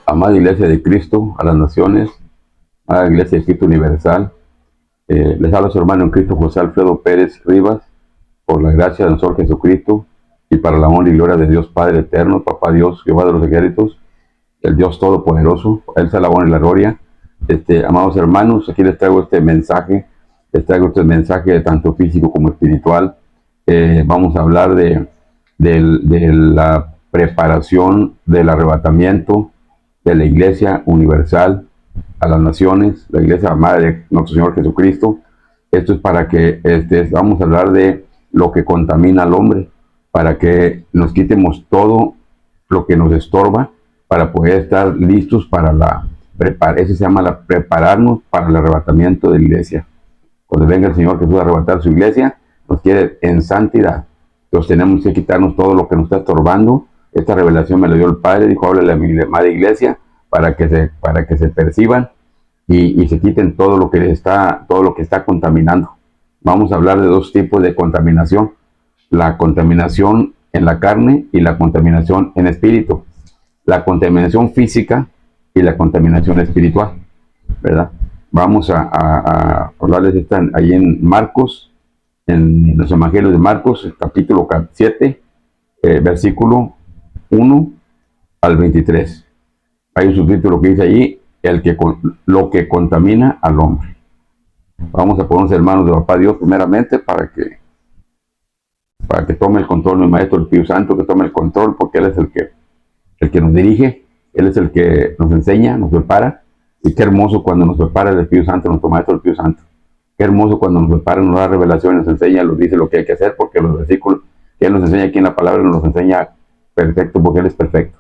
Amada Iglesia de Cristo, a las naciones, amada Iglesia de Cristo Universal, les habla su hermano en Cristo José Alfredo Pérez Rivas, por la gracia de nuestro Jesucristo y para la honra y gloria de Dios Padre Eterno, Papá Dios, Jehová de los ejércitos, el Dios Todopoderoso, a Él sea la honra y la gloria. Amados hermanos, aquí les traigo este mensaje tanto físico como espiritual. Vamos a hablar de la preparación del arrebatamiento de la Iglesia Universal a las naciones, la Iglesia amada de nuestro Señor Jesucristo. Esto es para que vamos a hablar de lo que contamina al hombre, para que nos quitemos todo lo que nos estorba, para poder estar listos para eso se llama prepararnos para el arrebatamiento de la Iglesia. Cuando venga el Señor Jesús a arrebatar su Iglesia, nos quiere en santidad. Entonces tenemos que quitarnos todo lo que nos está estorbando. Esta revelación me la dio el Padre, dijo, háblale a mi madre Iglesia, para que se perciban y se quiten todo lo que está contaminando. Vamos a hablar de dos tipos de contaminación: la contaminación en la carne y la contaminación en espíritu, la contaminación física y la contaminación espiritual, ¿verdad? Vamos a hablarles ahí en Marcos, en los evangelios de Marcos, capítulo 7, versículo 1 al 23. Hay un subtítulo que dice allí, lo que contamina al hombre. Vamos a ponernos hermanos de Papá Dios primeramente para que tome el control mi Maestro, el Espíritu Santo, que tome el control, porque Él es el que nos dirige, Él es el que nos enseña, nos prepara. Y qué hermoso cuando nos prepara el Espíritu Santo, nuestro Maestro, el Espíritu Santo. Qué hermoso cuando nos prepara, nos da revelaciones, nos enseña, nos dice lo que hay que hacer, porque los versículos que Él nos enseña aquí en la palabra nos los enseña perfecto, porque Él es perfecto.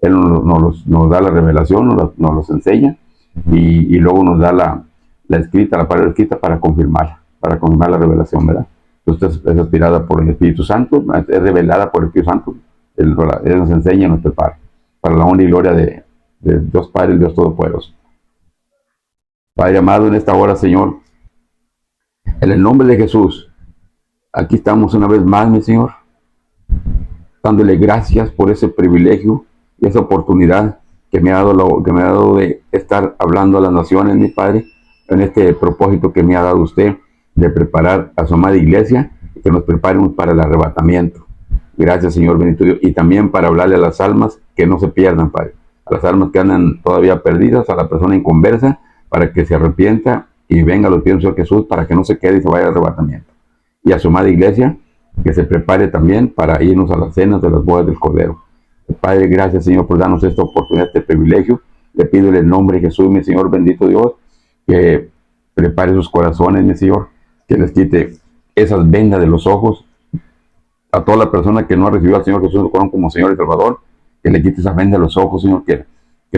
Él nos da la revelación, nos los enseña, y luego nos da la palabra escrita para confirmar la revelación, ¿verdad? Entonces es inspirada por el Espíritu Santo, es revelada por el Espíritu Santo. Él nos enseña y nos prepara para la honra y gloria de Dios Padre, el Dios Todopoderoso. Padre amado, en esta hora, Señor, en el nombre de Jesús, aquí estamos una vez más, mi Señor, dándole gracias por ese privilegio y esa oportunidad que me ha dado de estar hablando a las naciones, mi Padre, en este propósito que me ha dado usted de preparar a su amada Iglesia y que nos preparemos para el arrebatamiento. Gracias, Señor bendito Dios, y también para hablarle a las almas que no se pierdan, Padre, a las almas que andan todavía perdidas, a la persona inconversa, para que se arrepienta y venga a los pies del Señor Jesús, para que no se quede y se vaya al arrebatamiento. Y a su amada Iglesia, que se prepare también para irnos a las cenas de las bodas del Cordero. Padre, gracias, Señor, por darnos esta oportunidad, este privilegio. Le pido en el nombre de Jesús, mi Señor bendito Dios, que prepare sus corazones, mi Señor, que les quite esas vendas de los ojos a toda la persona que no ha recibido al Señor Jesús como Señor y Salvador, que le quite esa venda de los ojos, Señor, que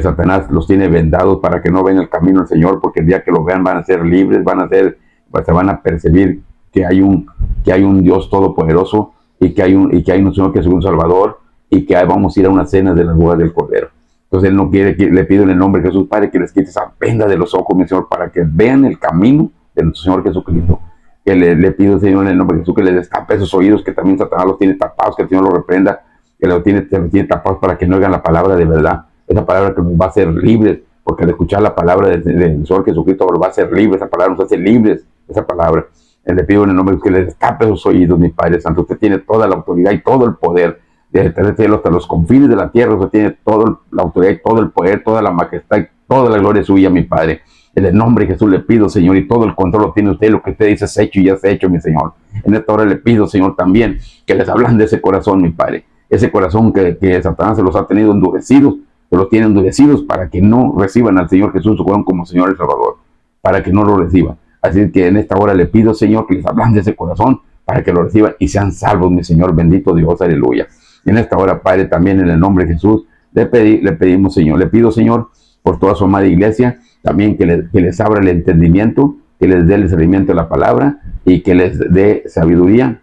Satanás los tiene vendados para que no vean el camino del Señor, porque el día que lo vean van a ser libres, se van a percibir que hay un Dios todopoderoso y que hay un Señor que es un Salvador, y que vamos a ir a una cena de las bodas del Cordero. Entonces Él no quiere, le pido en el nombre de Jesús, Padre, que les quite esa venda de los ojos, mi Señor, para que vean el camino de nuestro Señor Jesucristo. Que le pido, Señor, en el nombre de Jesús, que les destape esos oídos que también Satanás los tiene tapados, que el Señor los reprenda, que los tiene tapados para que no oigan la palabra de verdad, esa palabra que nos va a hacer libres, porque al escuchar la palabra del Señor Jesucristo nos va a hacer libres, esa palabra nos hace libres, esa palabra. Le pido en el nombre de Jesús que les destape esos oídos, mi Padre Santo. Usted tiene toda la autoridad y todo el poder, desde el cielo hasta los confines de la tierra. Usted tiene toda la autoridad y todo el poder, toda la majestad y toda la gloria suya, mi Padre. En el nombre de Jesús le pido, Señor, y todo el control lo tiene usted. Lo que usted dice es hecho y ya es hecho, mi Señor. En esta hora le pido, Señor, también que les hablan de ese corazón, mi Padre. Ese corazón que Satanás se los ha tenido endurecidos, se los tiene endurecidos para que no reciban al Señor Jesús como Señor y Salvador, para que no lo reciban. Así que en esta hora le pido, Señor, que les hablan de ese corazón para que lo reciban y sean salvos, mi Señor, bendito Dios, aleluya. Y en esta hora, Padre, también en el nombre de Jesús, le pedimos, Señor, le pido, Señor, por toda su amada Iglesia, también que les abra el entendimiento, que les dé el discernimiento de la palabra y que les dé sabiduría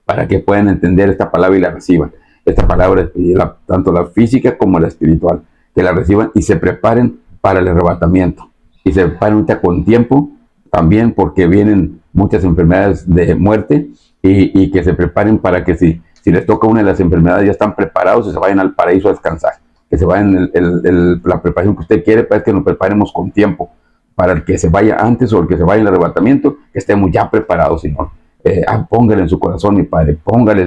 para que puedan entender esta palabra y la reciban. Esta palabra, tanto la física como la espiritual, que la reciban y se preparen para el arrebatamiento. Y se preparen con tiempo también, porque vienen muchas enfermedades de muerte, y que se preparen para que si les toca una de las enfermedades ya están preparados y se vayan al paraíso a descansar. que se vaya en la preparación que usted quiere, para que nos preparemos con tiempo, para el que se vaya antes o el que se vaya en el arrebatamiento, que estemos ya preparados, Señor. Póngale en su corazón, mi Padre, póngale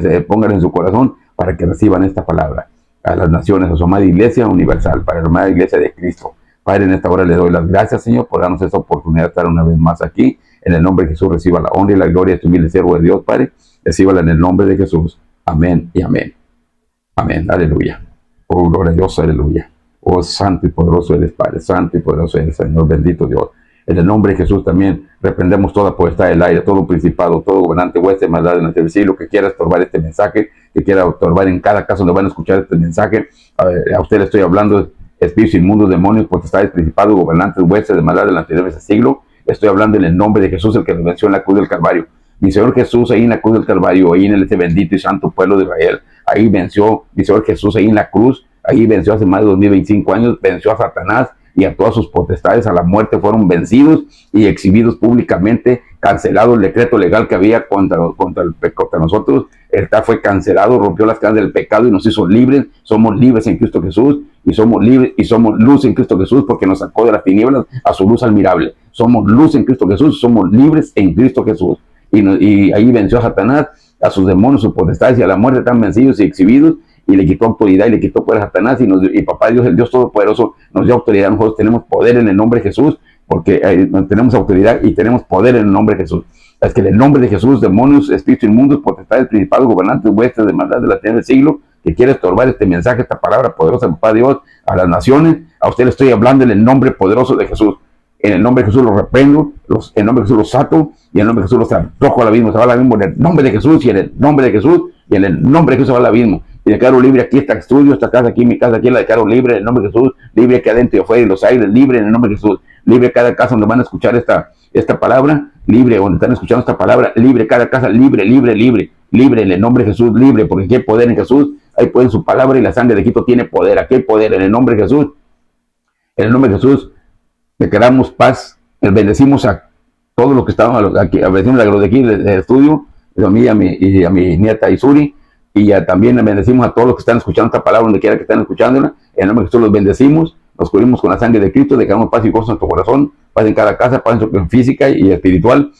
en su corazón para que reciban esta palabra a las naciones, a su amada iglesia universal, para la amada iglesia de Cristo. Padre, en esta hora le doy las gracias, Señor, por darnos esta oportunidad de estar una vez más aquí. En el nombre de Jesús reciba la honra y la gloria de tu humilde siervo de Dios, Padre. Recíbala en el nombre de Jesús. Amén y amén. Amén. Aleluya. Oh, glorioso, aleluya. Oh, santo y poderoso eres, Padre. Santo y poderoso eres, Señor. Bendito Dios. En el nombre de Jesús también reprendemos toda potestad del aire, todo principado, todo gobernante, hueste, maldad en el cielo, que quiera estorbar este mensaje, que quiera estorbar en cada caso donde van a escuchar este mensaje. A usted le estoy hablando, espíritus inmundos, demonios, potestades, principados, gobernantes, huestes de maldad delante de ese siglo. Estoy hablando en el nombre de Jesús, el que nos venció en la cruz del Calvario. Mi Señor Jesús, ahí en la cruz del Calvario, ahí en ese bendito y santo pueblo de Israel, ahí venció, mi Señor Jesús, ahí en la cruz, ahí venció hace más de 2025 años, venció a Satanás y a todas sus potestades, a la muerte, fueron vencidos y exhibidos públicamente, cancelado el decreto legal que había contra nosotros. El tal fue cancelado, rompió las cadenas del pecado y nos hizo libres. Somos libres en Cristo Jesús y somos libres y somos luz en Cristo Jesús, porque nos sacó de las tinieblas a su luz admirable. Somos luz en Cristo Jesús, somos libres en Cristo Jesús. Y ahí venció a Satanás, a sus demonios, sus potestades y a la muerte, están vencidos y exhibidos, y le quitó autoridad y le quitó poder a Satanás, y Papá Dios, el Dios Todopoderoso, nos dio autoridad. Nosotros tenemos poder en el nombre de Jesús, porque tenemos autoridad y tenemos poder en el nombre de Jesús. Es que en el nombre de Jesús, demonios, espíritus inmundos, potestades, principados, gobernantes, huestes de maldad de la tierra del siglo, que quiere estorbar este mensaje, esta palabra poderosa, Papá Dios, a las naciones, a usted le estoy hablando en el nombre poderoso de Jesús. En el nombre de Jesús los reprendo, en el nombre de Jesús los saco, y en el nombre de Jesús los arrojo al abismo. Se va al abismo en el nombre de Jesús, y en el nombre de Jesús, y en el nombre de Jesús se va al abismo. Y declaro libre aquí este estudio, esta casa aquí, mi casa aquí, la declaro libre en el nombre de Jesús, libre aquí adentro y afuera, y los aires, libre en el nombre de Jesús, libre cada casa donde van a escuchar esta palabra, libre donde están escuchando esta palabra, libre cada casa, libre, libre, libre, libre en el nombre de Jesús, libre, porque aquí hay poder en Jesús, hay poder en su palabra, y la sangre de Cristo tiene poder, aquí hay poder en el nombre de Jesús. En el nombre de Jesús declaramos paz. Bendecimos a todos los que estaban aquí, bendecimos a los de aquí del estudio, a mí y a mi nieta Isuri, y también bendecimos a todos los que están escuchando esta palabra, donde quiera que estén escuchándola. En el nombre de Jesús los bendecimos, nos cubrimos con la sangre de Cristo, declaramos paz y gozo en tu corazón, paz en cada casa, paz en física y espiritual,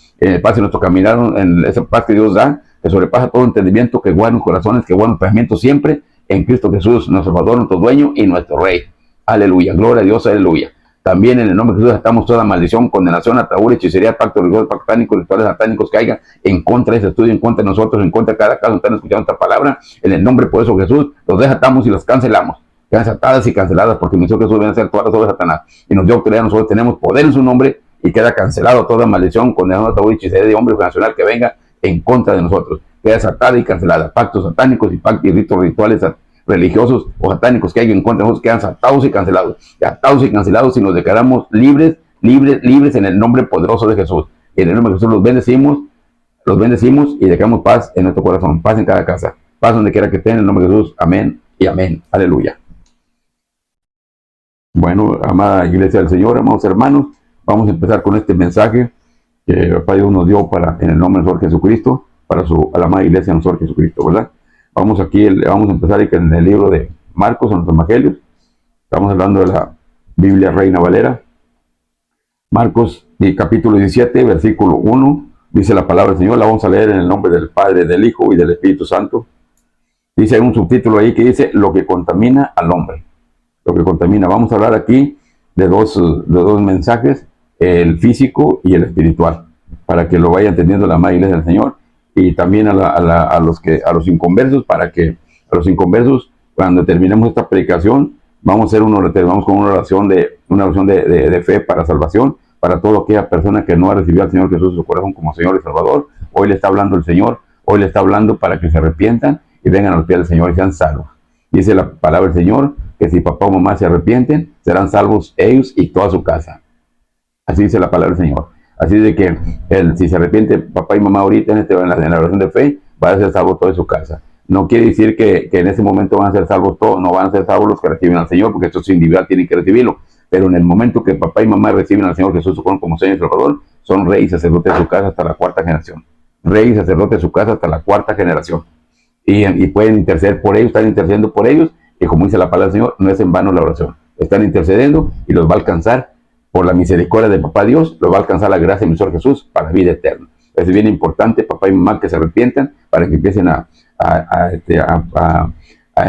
paz en nuestro caminar, en esa paz que Dios da, que sobrepasa todo entendimiento, que guarda los corazones, que guarda los pensamientos siempre en Cristo Jesús, nuestro Salvador, nuestro dueño y nuestro Rey. Aleluya, gloria a Dios, aleluya. También en el nombre de Jesús atamos toda maldición, condenación, atadura, hechicería, pacto religioso, pacto satánico, rituales satánicos que haya en contra de este estudio, en contra de nosotros, en contra de cada caso, están escuchando esta palabra. En el nombre poderoso de Jesús, los desatamos y los cancelamos. Quedan atadas y canceladas, porque mi Señor Jesús viene a hacer todas las obras de Satanás. Y nos dio autoridad, nosotros tenemos poder en su nombre, y queda cancelado toda maldición, condenación, atadura, hechicería de hombre nacional que venga en contra de nosotros. Queda desatada y cancelada. Pactos satánicos y ritos rituales religiosos o satánicos que hay en contra de nosotros quedan atados y cancelados, y nos declaramos libres, libres, libres en el nombre poderoso de Jesús. Y en el nombre de Jesús los bendecimos y dejamos paz en nuestro corazón, paz en cada casa, paz donde quiera que estén, en el nombre de Jesús. Amén y amén. Aleluya. Bueno, amada iglesia del Señor, amados hermanos, vamos a empezar con este mensaje que el Padre Dios nos dio en el nombre del Señor Jesucristo, a la amada iglesia del Señor Jesucristo, ¿verdad? Vamos a empezar en el libro de Marcos, en los Evangelios. Estamos hablando de la Biblia Reina Valera. Marcos, capítulo 17, versículo 1, dice la palabra del Señor. La vamos a leer en el nombre del Padre, del Hijo y del Espíritu Santo. Dice, hay un subtítulo ahí que dice, lo que contamina al hombre. Lo que contamina. Vamos a hablar aquí de dos mensajes, el físico y el espiritual, para que lo vaya entendiendo la amada iglesia del Señor. Y también a los inconversos, cuando terminemos esta predicación, vamos con una oración de fe para salvación, para toda aquella persona que no ha recibido al Señor Jesús en su corazón como Señor y Salvador. Hoy le está hablando el Señor, hoy le está hablando para que se arrepientan y vengan a los pies del Señor y sean salvos. Dice la palabra del Señor que si papá o mamá se arrepienten, serán salvos ellos y toda su casa. Así dice la palabra del Señor. Así de que si se arrepiente papá y mamá ahorita en la oración de fe, van a ser salvos toda su casa. No quiere decir que en ese momento van a ser salvos todos, no van a ser salvos los que reciben al Señor, porque esto es individual, tienen que recibirlo. Pero en el momento que papá y mamá reciben al Señor Jesús como Señor y Salvador, son rey y sacerdote de su casa hasta la cuarta generación. Rey y sacerdote de su casa hasta la cuarta generación. Y pueden interceder por ellos, están intercediendo por ellos, que como dice la palabra del Señor, no es en vano la oración. Están intercediendo y los va a alcanzar por la misericordia de Papá Dios, los va a alcanzar la gracia de mi Señor Jesús para vida eterna. Es bien importante, papá y mamá, que se arrepientan para que empiecen a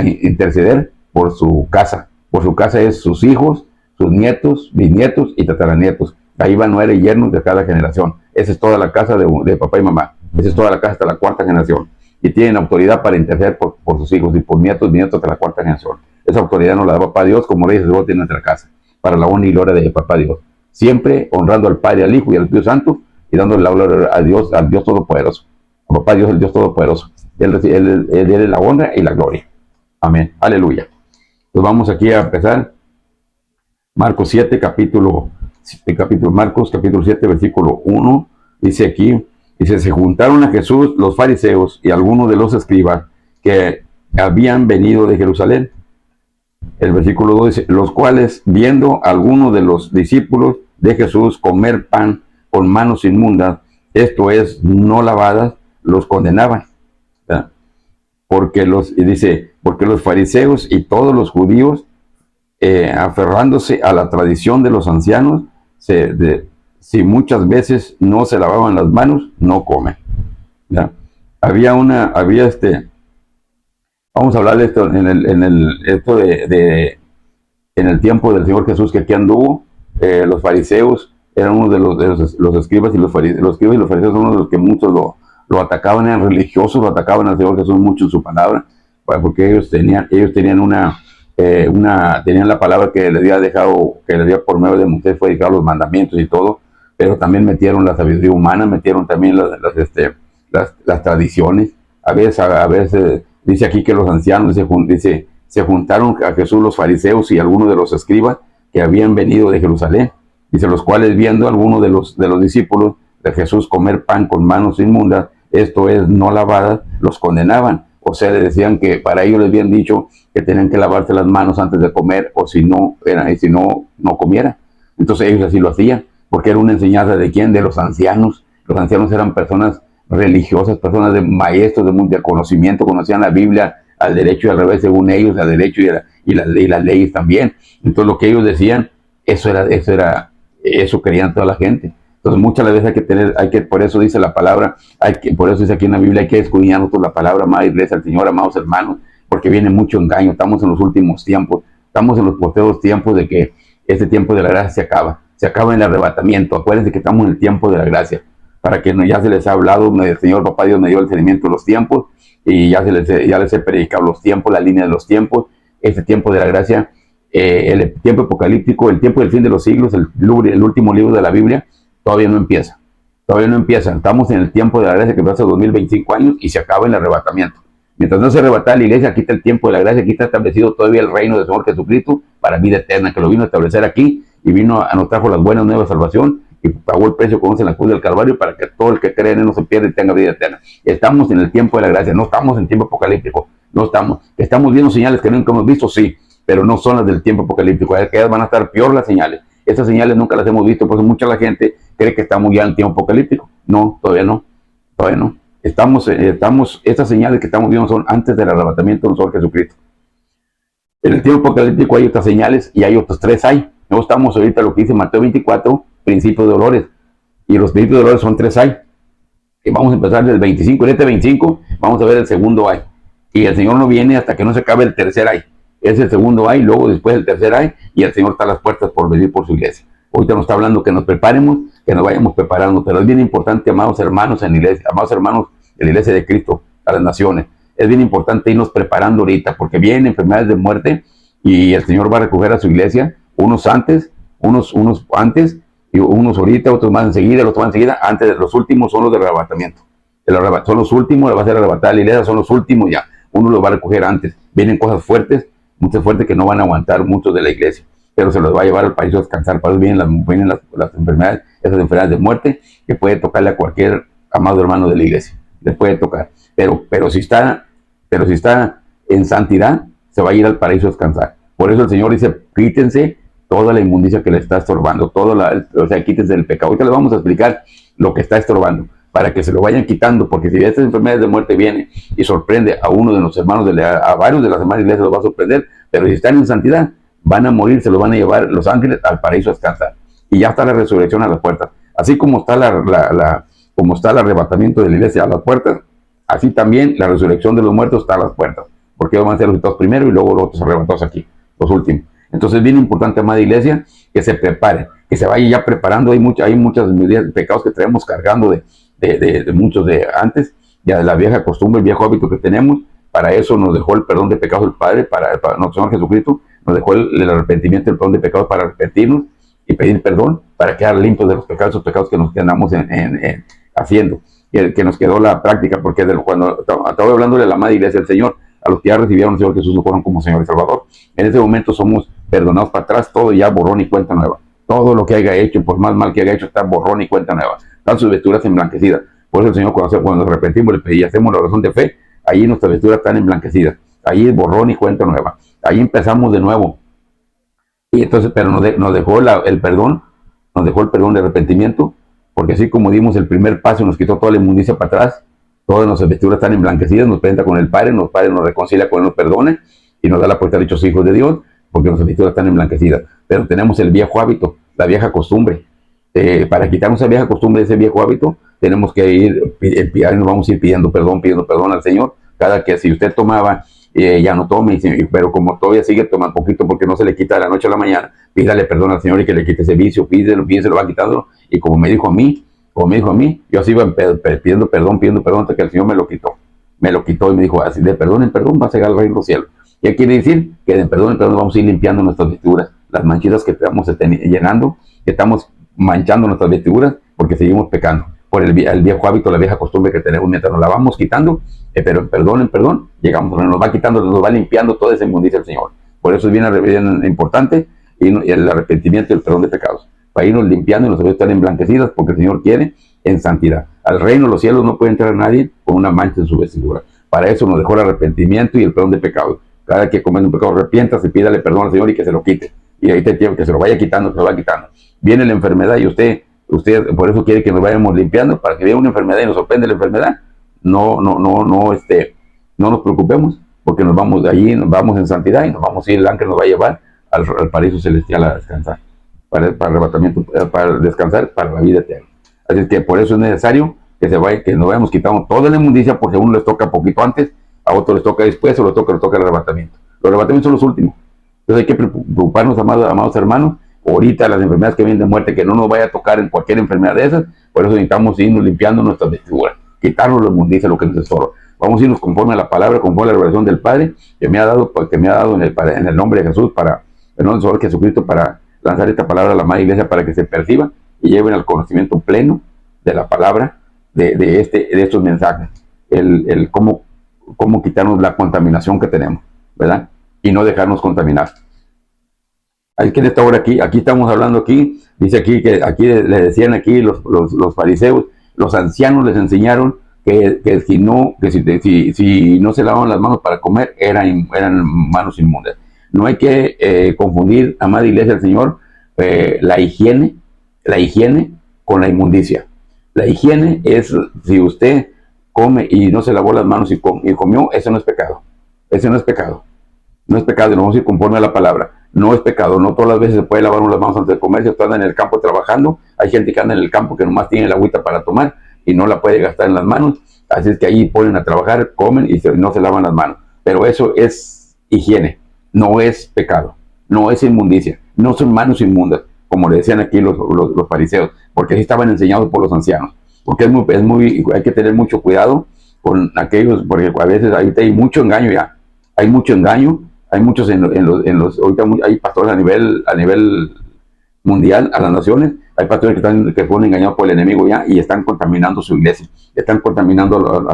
interceder por su casa. Por su casa es sus hijos, sus nietos, bisnietos y tataranietos. Ahí van nueve yernos de cada generación. Esa es toda la casa de papá y mamá. Esa es toda la casa hasta la cuarta generación. Y tienen autoridad para interceder por sus hijos y por nietos, bisnietos hasta la cuarta generación. Esa autoridad nos la da papá Dios como reyes de sacerdote en nuestra casa, para la honra y gloria de papá Dios. Siempre honrando al Padre, al Hijo y al Espíritu Santo, y dándole la gloria a Dios, al Dios Todopoderoso. A papá Dios, el Dios Todopoderoso. Él es la honra y la gloria. Amén. Aleluya. Pues vamos aquí a empezar. Marcos 7, Marcos capítulo 7, versículo 1. Dice aquí, dice, se juntaron a Jesús los fariseos y algunos de los escribas que habían venido de Jerusalén. El versículo 2 dice, los cuales, viendo a algunos de los discípulos de Jesús comer pan con manos inmundas, esto es, no lavadas, los condenaban. ¿Verdad? Porque los fariseos y todos los judíos, aferrándose a la tradición de los ancianos, si muchas veces no se lavaban las manos, no comen. ¿Ya? Vamos a hablar de esto en el tiempo del Señor Jesús, que aquí anduvo. Los fariseos eran uno de los escribas, y los fariseos son uno de los que muchos lo atacaban, eran religiosos, lo atacaban al Señor Jesús mucho en su palabra, porque ellos tenían la palabra que les había dejado, que les había por medio de Moisés, fue dejar los mandamientos y todo, pero también metieron la sabiduría humana, metieron también las tradiciones. A veces dice aquí que los ancianos, se juntaron a Jesús los fariseos y algunos de los escribas que habían venido de Jerusalén, dice, los cuales, viendo a algunos de los discípulos de Jesús comer pan con manos inmundas, esto es, no lavadas, los condenaban. O sea, les decían que para ellos les habían dicho que tenían que lavarse las manos antes de comer, o si no, no comieran. Entonces ellos así lo hacían, porque era una enseñanza ¿de quién? De los ancianos. Los ancianos eran personas religiosas, personas de maestros de conocimiento, conocían la Biblia al derecho y al revés, según ellos, al derecho y las leyes también. Entonces lo que ellos decían, eso querían toda la gente. Entonces muchas veces por eso dice la palabra, por eso dice aquí en la Biblia, hay que escudriñar nosotros la palabra, amada iglesia del Señor, amados hermanos, porque viene mucho engaño. Estamos en los últimos tiempos, estamos en los postreros tiempos de que este tiempo de la gracia se acaba en el arrebatamiento. Acuérdense que estamos en el tiempo de la gracia, para que ya se les ha hablado, el Señor Papá Dios me dio el discernimiento de los tiempos, y ya les he predicado los tiempos, la línea de los tiempos. Este tiempo de la gracia, el tiempo apocalíptico, el tiempo del fin de los siglos, el último libro de la Biblia, todavía no empieza. Estamos en el tiempo de la gracia, que va a ser 2025 años y se acaba el arrebatamiento. Mientras no se arrebata la iglesia, aquí está el tiempo de la gracia, aquí está establecido todavía el reino del Señor Jesucristo para vida eterna, que lo vino a establecer aquí y nos trajo las buenas nuevas de salvación y pagó el precio con en la cruz del Calvario para que todo el que cree en él no se pierda y tenga vida eterna. Estamos en el tiempo de la gracia, no estamos en tiempo apocalíptico, no estamos. Estamos viendo señales que nunca hemos visto, sí, pero no son las del tiempo apocalíptico. Que van a estar peor las señales. Estas señales nunca las hemos visto, por eso mucha la gente cree que estamos ya en el tiempo apocalíptico. No, todavía no. Estas señales que estamos viendo son antes del arrebatamiento del Señor Jesucristo. En el tiempo apocalíptico hay otras señales y hay otros tres hay. No estamos ahorita lo que dice Mateo 24, principios de dolores. Y los principios de dolores son tres hay. Y vamos a empezar del 25. En este 25 vamos a ver el segundo hay. Y el Señor no viene hasta que no se acabe el tercer hay. Es el segundo hay, luego después el tercer hay, y el Señor está a las puertas por venir por su iglesia. Ahorita nos está hablando que nos preparemos, que nos vayamos preparando, pero es bien importante, amados hermanos en la iglesia, amados hermanos de la iglesia de Cristo, a las naciones, es bien importante irnos preparando ahorita, porque vienen enfermedades de muerte, y el Señor va a recoger a su iglesia, unos antes, y unos ahorita, otros más enseguida, los otros más enseguida. Antes, los últimos son los del arrebatamiento. Son los últimos, le va a ser arrebatada la iglesia, son los últimos ya. Uno los va a recoger antes. Vienen cosas fuertes, muchas fuertes que no van a aguantar muchos de la iglesia, pero se los va a llevar al país a descansar. Para eso vienen las enfermedades, esas enfermedades de muerte, que puede tocarle a cualquier amado hermano de la iglesia. Le puede tocar. Pero si está en santidad, se va a ir al paraíso a descansar. Por eso el Señor dice, quítense toda la inmundicia que le está estorbando, quítense del pecado. Ahorita les vamos a explicar lo que está estorbando, para que se lo vayan quitando, porque si estas enfermedades de muerte vienen y sorprende a uno de los hermanos, a varios de las demás iglesias los va a sorprender, Pero si están en santidad, van a morir, se los van a llevar los ángeles al paraíso a descansar. Y ya está la resurrección a las puertas. Así como está como está el arrebatamiento de la iglesia a las puertas, así también la resurrección de los muertos está a las puertas. Porque ellos van a ser resucitados primero y luego los otros arrebatados aquí, los últimos. Entonces es bien importante, amada iglesia, que se prepare, que se vaya ya preparando. Hay muchas medidas de pecados que traemos cargando de muchos de antes, ya de la vieja costumbre, el viejo hábito que tenemos. Para eso nos dejó el perdón de pecados del Padre, para nuestro Señor Jesucristo, nos dejó el arrepentimiento, el perdón de pecados para arrepentirnos y pedir perdón, para quedar limpios de los pecados, esos pecados que nos andamos haciendo, que nos quedó la práctica, porque cuando estaba hablando de la amada iglesia del Señor, a los que ya recibieron al Señor Jesús, nos fueron como Señor y Salvador. En ese momento somos perdonados para atrás, todo ya borrón y cuenta nueva. Todo lo que haya hecho, por más mal que haya hecho, está borrón y cuenta nueva. Están sus vestiduras emblanquecidas. Por eso el Señor, cuando nos arrepentimos, le pedí y hacemos la oración de fe, ahí nuestras vestiduras están emblanquecidas. Ahí es borrón y cuenta nueva. Ahí empezamos de nuevo. Y entonces, pero nos dejó el perdón, nos dejó el perdón de arrepentimiento, porque así como dimos el primer paso, nos quitó toda la inmundicia para atrás. Todas nuestras vestiduras están emblanquecidas, nos presenta con el Padre nos reconcilia con Él, nos perdona y nos da la puerta de dichos hijos de Dios, porque nuestras vestiduras están emblanquecidas. Pero tenemos el viejo hábito, la vieja costumbre. Para quitarnos esa vieja costumbre, ese viejo hábito, tenemos que nos vamos a ir pidiendo perdón al Señor. Cada que si usted tomaba, ya no tome, pero como todavía sigue tomando poquito porque no se le quita de la noche a la mañana, pídale perdón al Señor y que le quite ese vicio, pídelo, lo va quitando. Y como me dijo a mí, yo así iba pidiendo perdón hasta que el Señor me lo quitó y me dijo, así de perdón en perdón vas a llegar al reino de los cielos. ¿Qué quiere decir? Que de perdón en perdón vamos a ir limpiando nuestras vestiduras, las manchitas que estamos llenando, que estamos manchando nuestras vestiduras porque seguimos pecando por el viejo hábito, la vieja costumbre que tenemos mientras nos la vamos quitando, pero en perdón, llegamos, nos va quitando, nos va limpiando toda esa inmundicia el Señor. Por eso es bien importante y el arrepentimiento y el perdón de pecados, para irnos limpiando y nuestras vestiduras están emblanquecidas, porque el Señor quiere en santidad. Al reino de los cielos no puede entrar nadie con una mancha en su vestidura. Para eso nos dejó el arrepentimiento y el perdón de pecados. Cada que comete un pecado, arrepiéntase, pídale perdón al Señor y que se lo quite. Y ahí te tiene que se lo vaya quitando, que se lo va quitando. Viene la enfermedad y usted por eso quiere que nos vayamos limpiando, para que venga una enfermedad y nos sorprende la enfermedad. No nos preocupemos, porque nos vamos de allí, nos vamos en santidad y nos vamos a ir, el ángel nos va a llevar al paraíso celestial a descansar, para arrebatamiento, para descansar para la vida eterna. Así es que por eso es necesario que nos vayamos quitando toda la inmundicia, porque a uno les toca poquito antes, a otros les toca después, o les toca el arrebatamiento. Los arrebatamientos son los últimos. Entonces hay que preocuparnos, amados hermanos, ahorita las enfermedades que vienen de muerte, que no nos vaya a tocar en cualquier enfermedad de esas. Por eso necesitamos irnos limpiando nuestras vestiduras, quitarnos la inmundicia, lo que nos estorba. Vamos a irnos conforme a la palabra, conforme a la revelación del Padre que me ha dado en el nombre de Jesús, en el nombre del Señor Jesucristo, para lanzar esta palabra a la amada iglesia, para que se perciba y lleven al conocimiento pleno de la palabra, de estos mensajes, el cómo quitarnos la contaminación que tenemos, ¿verdad? Y no dejarnos contaminar. Hay que en esta hora aquí estamos hablando dice aquí que aquí le decían aquí los fariseos, los ancianos les enseñaron que si no se lavaban las manos para comer, eran manos inmundas. No hay que confundir, amada iglesia del Señor, la higiene con la inmundicia. La higiene es, si usted come y no se lavó las manos y comió, eso no es pecado. Eso no es pecado. No es pecado, no vamos a ir conforme a la palabra. No es pecado, no todas las veces se puede lavar las manos antes de comer. Si usted anda en el campo trabajando, hay gente que anda en el campo que nomás tiene la agüita para tomar y no la puede gastar en las manos. Así es que ahí ponen a trabajar, comen y no se lavan las manos. Pero eso es higiene, no es pecado, no es inmundicia, no son manos inmundas, como le decían aquí los fariseos, porque así estaban enseñados por los ancianos. Porque hay que tener mucho cuidado con aquellos, porque a veces ahorita hay mucho engaño ya. Hay mucho engaño, hay muchos ahorita hay pastores a nivel mundial, a las naciones, hay pastores que fueron engañados por el enemigo ya y están contaminando su iglesia, están contaminando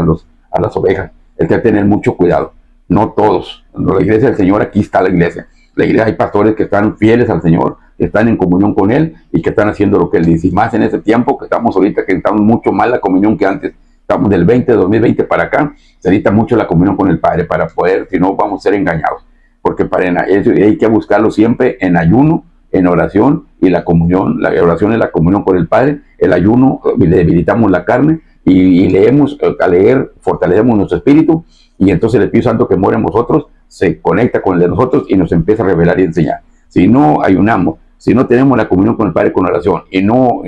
a las ovejas. Hay que tener mucho cuidado, no todos. La iglesia del Señor, aquí está la iglesia. La iglesia, hay pastores que están fieles al Señor, que están en comunión con Él y que están haciendo lo que Él dice. Y más en ese tiempo que estamos ahorita, que estamos mucho más la comunión que antes. Estamos del 2020 para acá, se necesita mucho la comunión con el Padre para poder, si no vamos a ser engañados. Porque eso hay que buscarlo siempre en ayuno, en oración y la comunión. La oración es la comunión con el Padre. El ayuno, debilitamos la carne y leemos, al leer, fortalecemos nuestro espíritu y entonces el Espíritu Santo que muere en vosotros se conecta con el de nosotros y nos empieza a revelar y enseñar. Si no ayunamos, si no tenemos la comunión con el Padre con oración y no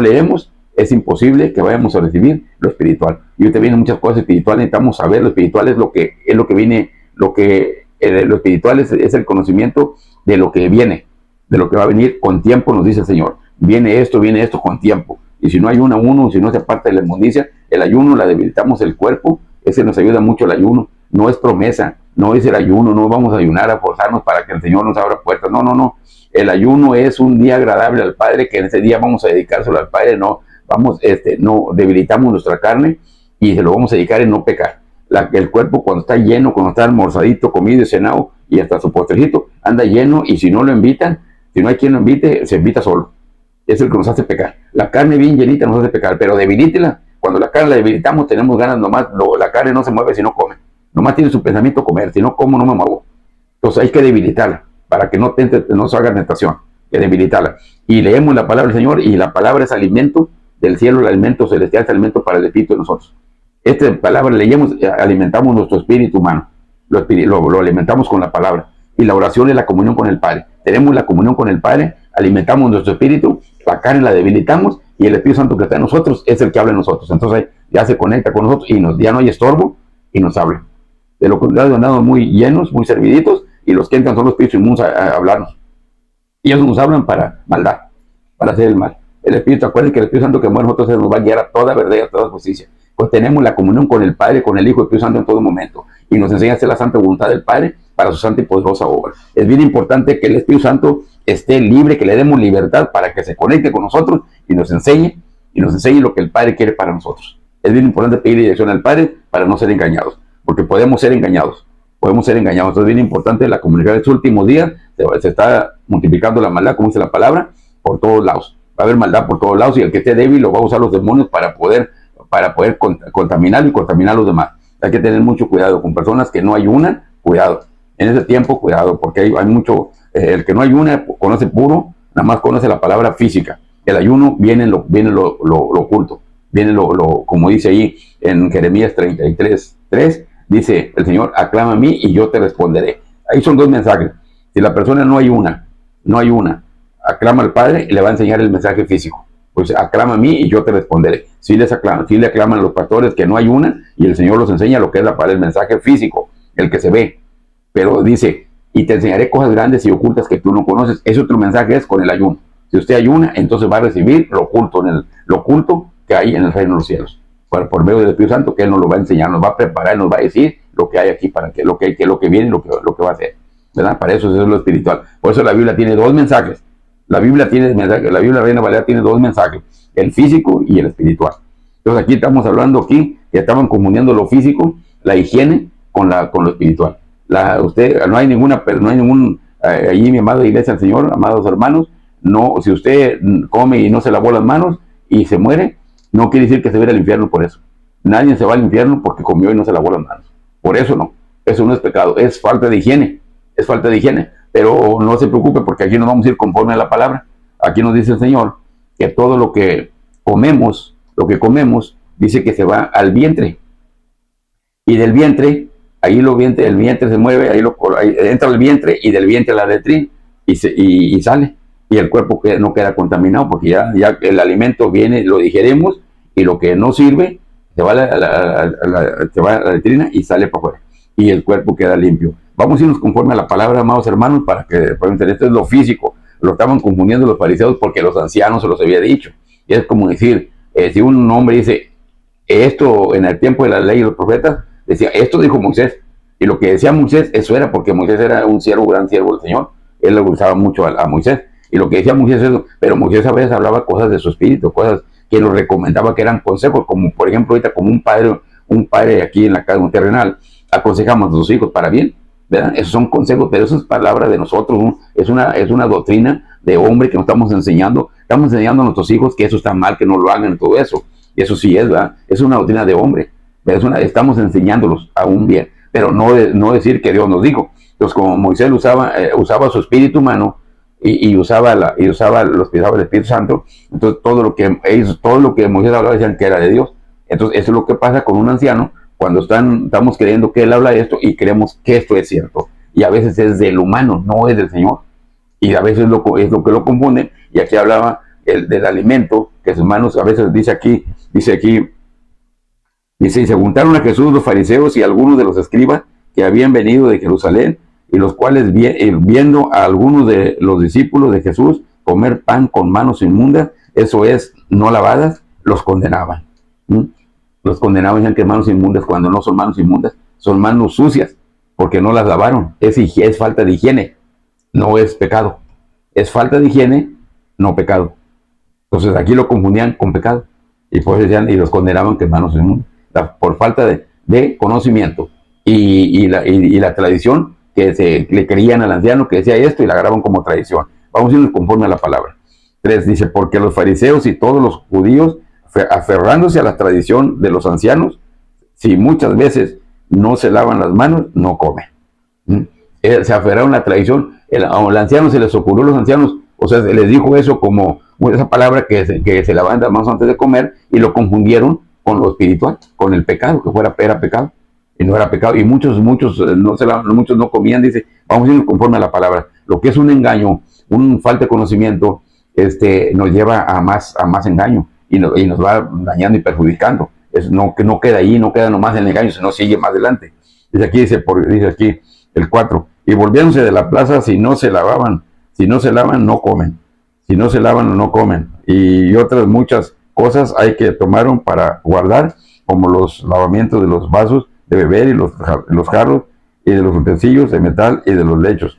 leemos, es imposible que vayamos a recibir lo espiritual. Y ahorita vienen muchas cosas espirituales, necesitamos saber. Lo espiritual es lo que viene, lo espiritual es el conocimiento de lo que viene, de lo que va a venir con tiempo, nos dice el Señor. Viene esto con tiempo. Y si no ayuna uno, si no se aparta de la inmundicia, el ayuno la debilitamos el cuerpo. Ese nos ayuda mucho el ayuno. No es promesa, no es el ayuno, no vamos a ayunar a forzarnos para que el Señor nos abra puertas. No, no, no. El ayuno es un día agradable al Padre, que en ese día vamos a dedicárselo al Padre. No debilitamos nuestra carne y se lo vamos a dedicar en no pecar. El cuerpo cuando está lleno, cuando está almorzadito, comido y cenado y hasta su postrecito, anda lleno, y si no lo invitan, si no hay quien lo invite, se invita solo. Es el que nos hace pecar. La carne bien llenita nos hace pecar, pero debilítela. Cuando la carne la debilitamos, tenemos ganas nomás, la carne no se mueve si no come. Nomás tiene su pensamiento comer, si no como no me muevo. Entonces hay que debilitarla para que no se haga tentación, que debilitarla. Y leemos la palabra del Señor, y la palabra es alimento del cielo, el alimento celestial es alimento para el espíritu de nosotros. Esta palabra leemos, alimentamos nuestro espíritu humano, lo alimentamos con la palabra. Y la oración es la comunión con el Padre. Tenemos la comunión con el Padre, alimentamos nuestro espíritu, la carne la debilitamos, y el Espíritu Santo que está en nosotros es el que habla en nosotros. Entonces ya se conecta con nosotros y ya no hay estorbo y nos habla. De lo contrario, andamos muy llenos, muy serviditos, y los que entran son los espíritus inmundos a hablarnos. Y ellos nos hablan para maldad, para hacer el mal. El Espíritu, acuérdense que el Espíritu Santo que muere en nosotros nos va a guiar a toda verdad y a toda justicia. Pues tenemos la comunión con el Padre, con el Hijo y el Espíritu Santo en todo momento. Y nos enseña a hacer la santa voluntad del Padre para su santa y poderosa obra. Es bien importante que el Espíritu Santo esté libre, que le demos libertad para que se conecte con nosotros y nos enseñe lo que el Padre quiere para nosotros. Es bien importante pedir dirección al Padre para no ser engañados, porque podemos ser engañados. Entonces es bien importante la comunicación. En estos últimos días se está multiplicando la maldad, como dice la palabra, por todos lados. Va a haber maldad por todos lados, y el que esté débil lo va a usar los demonios para poder contaminarlo y contaminar a los demás. Hay que tener mucho cuidado con personas que no ayunan. Cuidado, en ese tiempo cuidado, porque hay mucho, el que no ayuna conoce puro, nada más conoce la palabra física. El ayuno viene lo oculto, viene como dice ahí en Jeremías 33:3, dice el Señor: aclama a mí y yo te responderé. Ahí son dos mensajes. Si la persona no ayuna, aclama al Padre y le va a enseñar el mensaje físico. Pues aclama a mí y yo te responderé. Si le aclaman los pastores que no ayunan, y el Señor los enseña lo que es el mensaje físico, el que se ve. Pero dice: y te enseñaré cosas grandes y ocultas que tú no conoces. Ese otro mensaje es con el ayuno. Si usted ayuna, entonces va a recibir lo oculto que hay en el reino de los cielos, por medio del Espíritu Santo, que Él nos lo va a enseñar, nos va a preparar, nos va a decir lo que hay aquí, para que lo que viene, lo que va a hacer, ¿verdad? Para eso es lo espiritual. Por eso la Biblia tiene dos mensajes. La Biblia Reina Valera tiene dos mensajes: el físico y el espiritual. Entonces aquí estamos hablando que estaban confundiendo lo físico, la higiene, con lo espiritual. No hay ningún, allí, mi amada iglesia del Señor, amados hermanos, no, si usted come y no se lavó las manos y se muere, no quiere decir que se va al infierno por eso. Nadie se va al infierno porque comió y no se lavó las manos. Por eso no, eso no es pecado, es falta de higiene, pero no se preocupe, porque aquí nos vamos a ir conforme a la palabra. Aquí nos dice el Señor que todo lo que comemos, dice que se va al vientre, y del vientre, el vientre se mueve, ahí entra el vientre, y del vientre la letrina, y sale, y el cuerpo no queda contaminado, porque ya el alimento viene, lo digerimos, y lo que no sirve se va a la letrina y sale para afuera, y el cuerpo queda limpio. Vamos a irnos conforme a la palabra, amados hermanos, para que puedan entender. Esto es lo físico. Lo estaban confundiendo los fariseos porque los ancianos se los había dicho. Y es como decir, si un hombre dice esto en el tiempo de la ley y los profetas, decía: esto dijo Moisés. Y lo que decía Moisés, eso era porque Moisés era un gran siervo del Señor. Él le gustaba mucho a Moisés. Y lo que decía Moisés es eso. Pero Moisés a veces hablaba cosas de su espíritu, cosas que nos recomendaba que eran consejos, como por ejemplo ahorita, como un padre aquí en la casa terrenal, aconsejamos a sus hijos para bien, ¿verdad? Esos son consejos, pero eso es palabra de nosotros, ¿no? Es una doctrina de hombre que nos estamos enseñando a nuestros hijos que eso está mal, que no lo hagan, todo eso. Y eso sí es, ¿verdad? Es una doctrina de hombre, pero estamos enseñándolos a un bien, pero no decir que Dios nos dijo. Entonces, como Moisés usaba su espíritu humano y usaba el Espíritu Santo, entonces todo lo que Moisés hablaba decían que era de Dios. Entonces, eso es lo que pasa con un anciano cuando estamos creyendo que Él habla esto y creemos que esto es cierto. Y a veces es del humano, no es del Señor. Y a veces es lo que lo confunden. Y aquí hablaba del alimento, que sus manos a veces dice aquí, y se juntaron a Jesús los fariseos y algunos de los escribas que habían venido de Jerusalén, y los cuales viendo a algunos de los discípulos de Jesús comer pan con manos inmundas, eso es, no lavadas, los condenaban. ¿Mm? Los condenaban, decían que manos inmundas, cuando no son manos inmundas, son manos sucias, porque no las lavaron. Es falta de higiene, no es pecado. Es falta de higiene, no pecado. Entonces aquí lo confundían con pecado. Y pues decían, y los condenaban que manos inmundas, por falta de conocimiento. Y la tradición que le creían al anciano que decía esto y la agarraban como tradición. Vamos a irnos conforme a la palabra. 3 dice, porque los fariseos y todos los judíos, aferrándose a la tradición de los ancianos, si muchas veces no se lavan las manos, no comen. Se aferraron a la tradición. Al anciano se les ocurrió, los ancianos, o sea, se les dijo eso como esa palabra que se lavan las manos antes de comer, y lo confundieron con lo espiritual, con el pecado, que era pecado. Y no era pecado. Y muchos no comían, dice, vamos a ir conforme a la palabra. Lo que es un engaño, un falta de conocimiento, nos lleva a más engaño y nos va dañando y perjudicando. Que no queda ahí, no queda nomás en el engaño, sino sigue más adelante. Dice aquí el 4, y volviéndose de la plaza, si no se lavan, no comen. Si no se lavan, no comen. Y otras muchas cosas hay que tomaron para guardar, como los lavamientos de los vasos de beber y los jarros y de los utensilios de metal y de los lechos.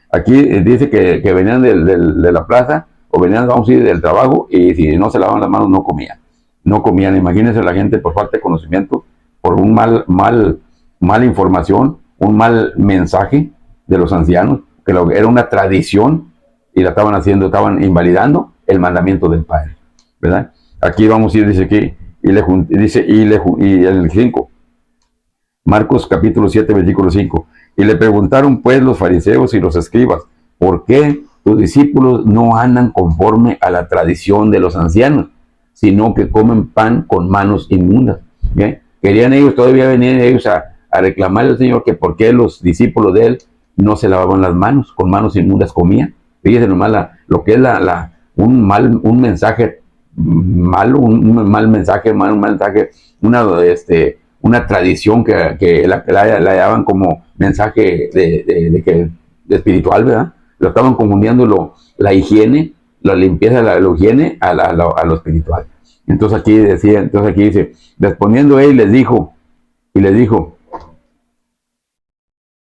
Aquí dice que venían de la plaza, o venían, vamos a ir, del trabajo, y si no se lavaban las manos no comían. No comían. Imagínense la gente por falta de conocimiento, por un mala información, un mal mensaje de los ancianos, que era una tradición, y la estaban invalidando el mandamiento del Padre, ¿verdad? Aquí vamos a ir, dice aquí, y el 5, Marcos capítulo 7, versículo 5. Y le preguntaron pues los fariseos y los escribas, ¿por qué tus discípulos no andan conforme a la tradición de los ancianos, sino que comen pan con manos inmundas? ¿Bien? Querían ellos, todavía venían ellos a reclamar al Señor que por qué los discípulos de Él no se lavaban las manos, con manos inmundas comían. Fíjense nomás lo que es un mensaje malo, un mal mensaje, una tradición que la daban como mensaje de espiritual, ¿verdad? Lo estaban confundiendo la higiene, la limpieza, la higiene a lo espiritual. Entonces aquí dice, respondiendo él les dijo,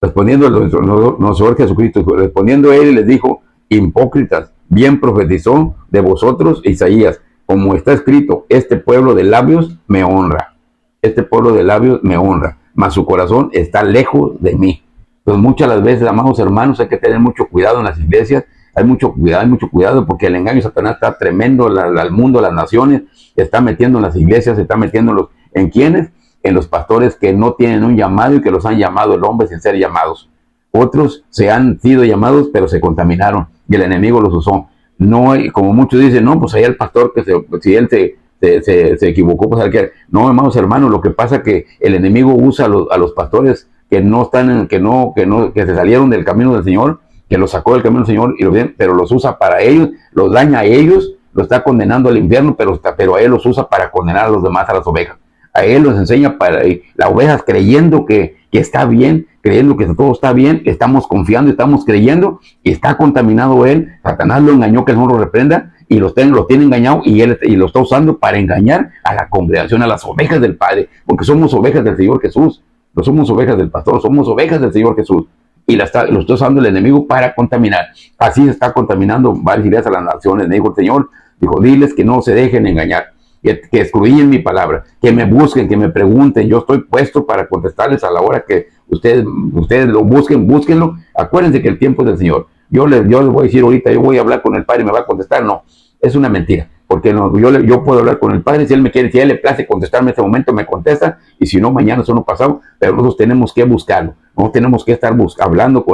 respondiendo nuestro Señor Jesucristo, respondiendo él les dijo, hipócritas, bien profetizó de vosotros Isaías, como está escrito, este pueblo de labios me honra. Este pueblo de labios me honra, mas su corazón está lejos de mí. Entonces muchas las veces, amados hermanos, hay que tener mucho cuidado en las iglesias. Hay mucho cuidado, porque el engaño de Satanás está tremendo al mundo, a las naciones, está metiendo en las iglesias, está metiendo ¿en quiénes? En los pastores que no tienen un llamado y que los han llamado el hombre sin ser llamados. Otros se han sido llamados, pero se contaminaron y el enemigo los usó. No, como muchos dicen, no, pues ahí el pastor, si él se equivocó, pues no, amados hermanos, lo que pasa es que el enemigo usa a los pastores que no están, que se salieron del camino del Señor, que los sacó del camino del Señor, pero los usa para ellos, los daña a ellos, los está condenando al infierno, pero a él los usa para condenar a los demás, a las ovejas. A él los enseña las ovejas creyendo que está bien, creyendo que todo está bien, estamos confiando, estamos creyendo, y está contaminado él. Satanás lo engañó, que el Señor lo reprenda, y los tiene engañado, y lo está usando para engañar a la congregación, a las ovejas del Padre, porque somos ovejas del Señor Jesús, no somos ovejas del pastor, somos ovejas del Señor Jesús, y lo está usando el enemigo para contaminar. Así se está contaminando varias iglesias a las naciones. Me dijo el Señor, diles que no se dejen engañar, que escudriñen mi palabra, que me busquen, que me pregunten. Yo estoy puesto para contestarles a la hora que ustedes lo busquen, búsquenlo. Acuérdense que el tiempo es del Señor. Yo les voy a decir ahorita, yo voy a hablar con el Padre y me va a contestar. No, es una mentira, porque no, yo puedo hablar con el Padre, si Él me quiere, si a Él le place contestarme en este momento, me contesta, y si no, mañana, eso no pasado, pero nosotros tenemos que buscarlo, no tenemos que estar hablando,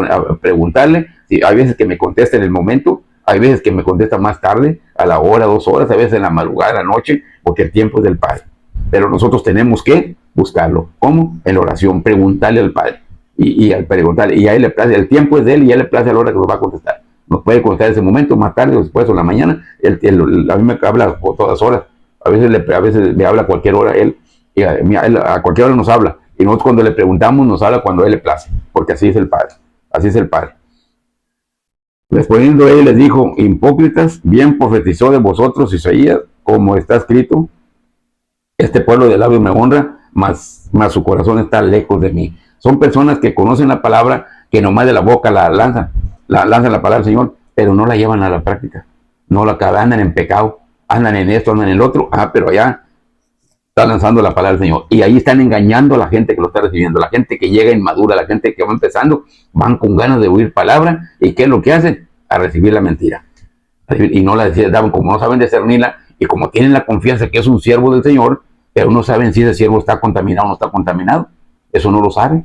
preguntarle. Si hay veces que me contesta en el momento, hay veces que me contesta más tarde, a la hora, 2 horas, a veces en la madrugada, en la noche, porque el tiempo es del Padre. pero nosotros tenemos que buscarlo. ¿Cómo? En la oración, preguntarle al Padre. Y al preguntarle, y a él le place, el tiempo es de él y a él le place a la hora que nos va a contestar. Nos puede contestar en ese momento, más tarde o después o en la mañana. A mí me habla por todas horas. A veces me habla a cualquier hora él, y a cualquier hora nos habla. Y nosotros cuando le preguntamos nos habla cuando a él le place, porque así es el Padre. Así es el Padre. Respondiendo él les dijo: hipócritas, bien profetizó de vosotros Isaías, como está escrito: este pueblo de labios me honra, mas su corazón está lejos de mí. Son personas que conocen la palabra, que nomás de la boca lanzan la palabra del Señor, pero no la llevan a la práctica. No la andan en pecado, andan en esto, andan en el otro, pero allá está lanzando la palabra del Señor. Y ahí están engañando a la gente que lo está recibiendo. La gente que llega inmadura, la gente que va empezando, van con ganas de oír palabra. ¿Y qué es lo que hacen? A recibir la mentira. Y no la daban, como no saben discernirla, y como tienen la confianza que es un siervo del Señor, pero no saben si ese siervo está contaminado o no está contaminado. Eso no lo saben.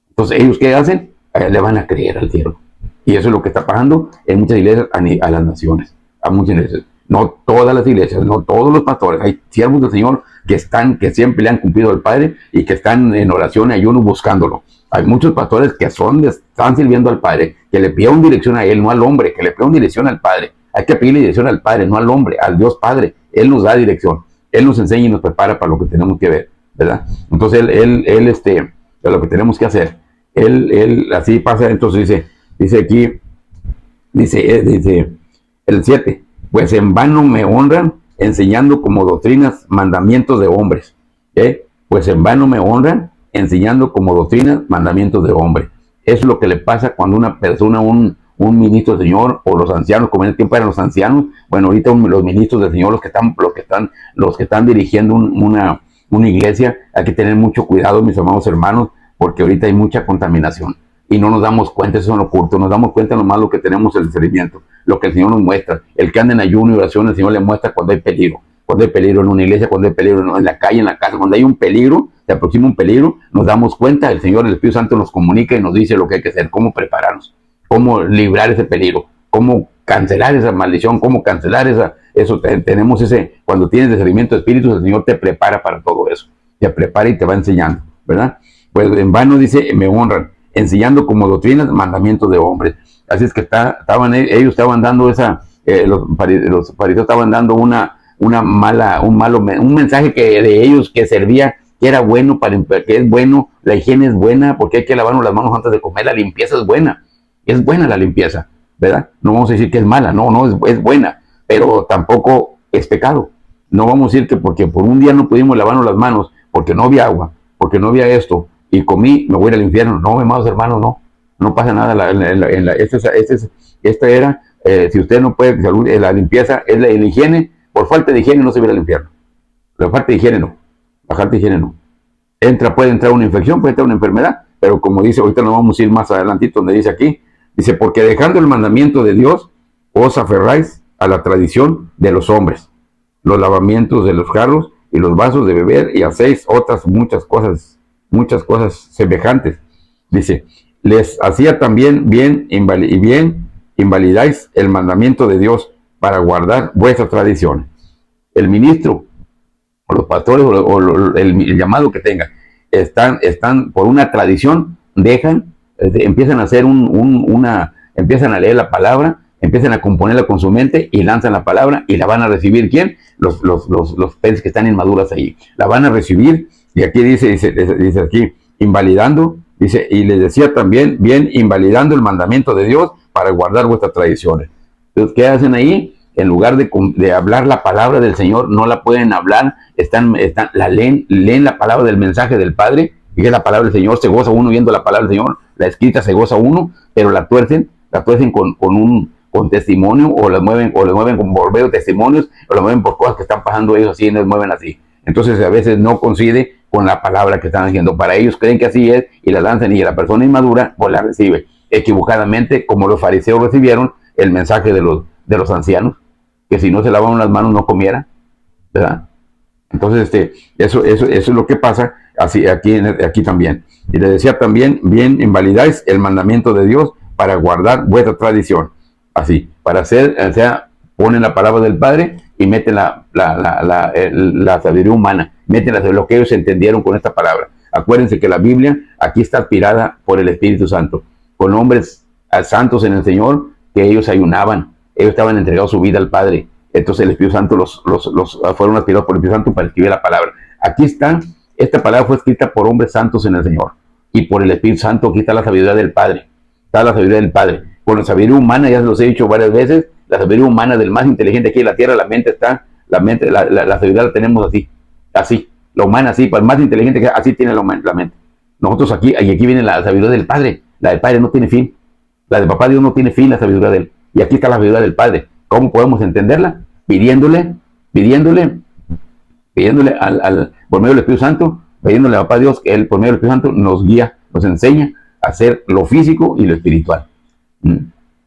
Entonces, ¿ellos qué hacen? Le van a creer al siervo. Y eso es lo que está pasando en muchas iglesias a las naciones. A muchas iglesias. No todas las iglesias, no todos los pastores. Hay siervos del Señor que siempre le han cumplido al Padre y que están en oración y ayuno buscándolo. Hay muchos pastores que están sirviendo al Padre, que le piden dirección a Él, no al hombre, que le piden dirección al Padre. Hay que pedirle dirección al Padre, no al hombre, al Dios Padre. Él nos da dirección. Él nos enseña y nos prepara para lo que tenemos que ver, ¿verdad? Entonces, es lo que tenemos que hacer. Así pasa. Entonces dice aquí, dice el 7, pues en vano me honran, enseñando como doctrinas mandamientos de hombres. Pues en vano me honran, enseñando como doctrinas mandamientos de hombres. Eso es lo que le pasa cuando una persona, un ministro del Señor, o los ancianos, como en el tiempo eran los ancianos, bueno, ahorita los ministros del Señor, los que están dirigiendo una iglesia, hay que tener mucho cuidado, mis amados hermanos, porque ahorita hay mucha contaminación y no nos damos cuenta, eso es lo oculto, nos damos cuenta nomás lo que tenemos el discernimiento, lo que el Señor nos muestra. El que anda en ayuno y oración, el Señor le muestra cuando hay peligro en una iglesia, cuando hay peligro en la calle, en la casa, cuando hay un peligro, se aproxima un peligro, nos damos cuenta, el Señor, el Espíritu Santo nos comunica y nos dice lo que hay que hacer, cómo prepararnos, cómo librar ese peligro, cómo cancelar esa maldición, cómo cancelar eso. Tenemos cuando tienes discernimiento de espíritus, el Señor te prepara para todo eso, te prepara y te va enseñando, ¿verdad? Pues en vano dice, me honran, enseñando como doctrinas mandamientos de hombres. Así es que ellos estaban dando los fariseos estaban dando un mensaje de ellos que servía, que era bueno, que es bueno, la higiene es buena, porque hay que lavarnos las manos antes de comer, la limpieza es buena la limpieza, ¿verdad? No vamos a decir que es mala, no, es buena, pero tampoco es pecado. No vamos a decir que porque por un día no pudimos lavarnos las manos, porque no había agua, porque no había esto, y comí, me voy a ir al infierno. No, amados hermanos, no pasa nada. Esta era, si usted no puede, la limpieza, la higiene, por falta de higiene no se va al infierno. La falta de higiene no. Puede entrar una infección, puede entrar una enfermedad, pero como dice, ahorita nos vamos a ir más adelantito, donde dice aquí, dice, porque dejando el mandamiento de Dios, os aferráis a la tradición de los hombres, los lavamientos de los jarros y los vasos de beber, y hacéis otras muchas cosas semejantes. Dice, les hacía también bien invalidáis el mandamiento de Dios para guardar vuestras tradiciones. El ministro, o los pastores, o el llamado que tengan, están por una tradición, empiezan a hacer empiezan a leer la palabra, empiezan a componerla con su mente y lanzan la palabra, y la van a recibir, ¿quién? Los peces que están inmaduras ahí. La van a recibir. Y aquí dice aquí, invalidando, dice, y les decía también, bien invalidando el mandamiento de Dios para guardar vuestras tradiciones. Entonces, ¿qué hacen ahí? En lugar de hablar la palabra del Señor, no la pueden hablar, leen la palabra del mensaje del Padre, y que es la palabra del Señor, se goza uno viendo la palabra del Señor, la escrita se goza uno, pero la tuercen con testimonio, o la mueven con volver testimonios, o la mueven por cosas que están pasando ellos así, y les mueven así. Entonces a veces no coincide con la palabra que están haciendo. Para ellos creen que así es y la lanzan, y la persona inmadura pues la recibe equivocadamente, como los fariseos recibieron el mensaje de los ancianos, que si no se lavaban las manos no comiera, ¿verdad? Entonces eso es lo que pasa así aquí también. Y le decía también, bien invalidáis el mandamiento de Dios para guardar vuestra tradición. Así, para hacer, ponen la palabra del Padre y meten la sabiduría humana, meten lo que ellos entendieron con esta palabra. Acuérdense que la Biblia aquí está inspirada por el Espíritu Santo, con hombres santos en el Señor, que ellos ayunaban, ellos estaban entregados su vida al Padre. Entonces el Espíritu Santo los fueron inspirados por el Espíritu Santo para escribir la palabra. Aquí está, esta palabra fue escrita por hombres santos en el Señor y por el Espíritu Santo. Aquí está la sabiduría del Padre, está la sabiduría del Padre. Con la sabiduría humana, ya se los he dicho varias veces, la sabiduría humana del más inteligente aquí en la tierra, la mente está, la sabiduría la tenemos así, la humana así, para el más inteligente que así tiene la mente. Nosotros aquí, y aquí viene la sabiduría del Padre. La del Padre no tiene fin, la del Papá Dios no tiene fin, la sabiduría de Él. Y aquí está la sabiduría del Padre. ¿Cómo podemos entenderla? Pidiéndole por medio del Espíritu Santo, pidiéndole a Papá Dios que Él por medio del Espíritu Santo nos guía, nos enseña a hacer lo físico y lo espiritual.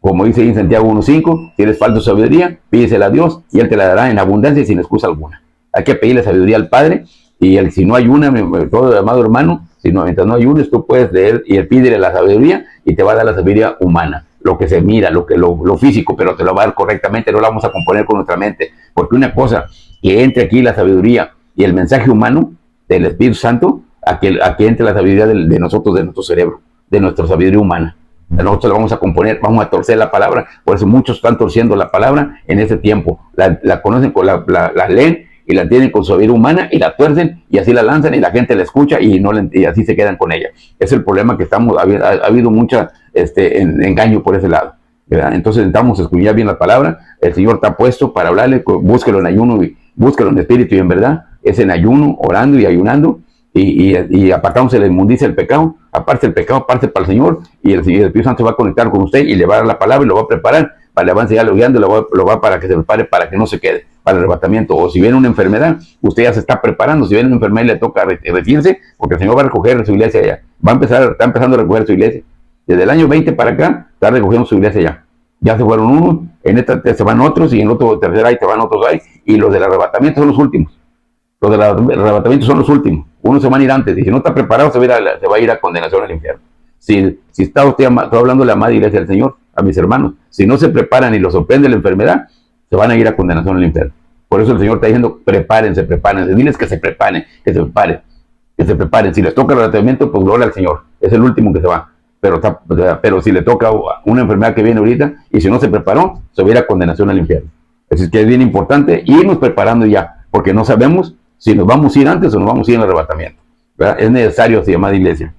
Como dice en Santiago 1.5, si eres falto de sabiduría, pídesela a Dios y Él te la dará en abundancia y sin excusa alguna. Hay que pedirle sabiduría al Padre, y si no ayuna, todo amado hermano, mientras no ayunes, tú puedes leer y pídele la sabiduría y te va a dar la sabiduría humana, lo que se mira, lo físico, pero te lo va a dar correctamente, no lo vamos a componer con nuestra mente. Porque una cosa, que entre aquí la sabiduría y el mensaje humano del Espíritu Santo, a que entre la sabiduría de nosotros, de nuestro cerebro, de nuestra sabiduría humana. Nosotros la vamos a componer, vamos a torcer la palabra. Por eso muchos están torciendo la palabra en ese tiempo. La conocen, la leen y la entienden con sabiduría humana y la tuercen y así la lanzan y la gente la escucha y así se quedan con ella. Es el problema que ha habido mucha engaño por ese lado, ¿verdad? Entonces necesitamos escuchar bien la palabra. El Señor está puesto para hablarle, búsquelo en ayuno y búsquelo en espíritu y en verdad. Es en ayuno, orando y ayunando y apartamos la inmundicia del pecado. Aparte el pecado, aparte para el Señor, y el Espíritu Santo va a conectar con usted y le va a dar la palabra y lo va a preparar, le va a enseñar guiando, lo va para que se prepare, para que no se quede, para el arrebatamiento. O si viene una enfermedad, usted ya se está preparando. Si viene una enfermedad y le toca, retírese, porque el Señor va a recoger su iglesia allá. Está empezando a recoger su iglesia. Desde el año 20 para acá, está recogiendo su iglesia allá. Ya se fueron unos, en esta se van otros, y en otro tercera ahí se van otros ahí, y los del arrebatamiento son los últimos. Los del arrebatamiento son los últimos. Unos se van a ir antes, y si no está preparado, se va a ir a condenación al infierno. Si está usted hablando de la amada iglesia del Señor, a mis hermanos, si no se preparan y los sorprende la enfermedad, se van a ir a condenación al infierno. Por eso el Señor está diciendo, prepárense, diles que se preparen, que se preparen. Si les toca el arrebatamiento, pues gloria al Señor, es el último que se va. Pero si le toca una enfermedad que viene ahorita, y si no se preparó, se va a ir a condenación al infierno. Así que es bien importante irnos preparando ya, porque no sabemos si nos vamos a ir antes o nos vamos a ir en el arrebatamiento, ¿verdad? Es necesario, se llama iglesia.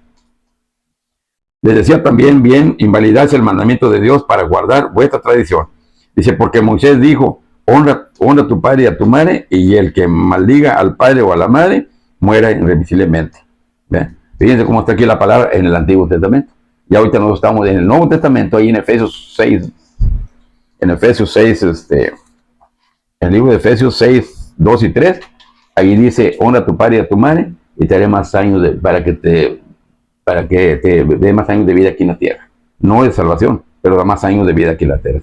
Les decía también, bien, invalidarse el mandamiento de Dios para guardar vuestra tradición. Dice, porque Moisés dijo, honra a tu padre y a tu madre, y el que maldiga al padre o a la madre, muera irremisiblemente. ¿Ve? Fíjense cómo está aquí la palabra en el Antiguo Testamento. Y ahorita nos estamos en el Nuevo Testamento, ahí en Efesios 6, en el libro de Efesios 6, 2 y 3, ahí dice, honra a tu padre y a tu madre, y te haré más años para que te dé más años de vida aquí en la tierra. No de salvación, pero da más años de vida aquí en la tierra.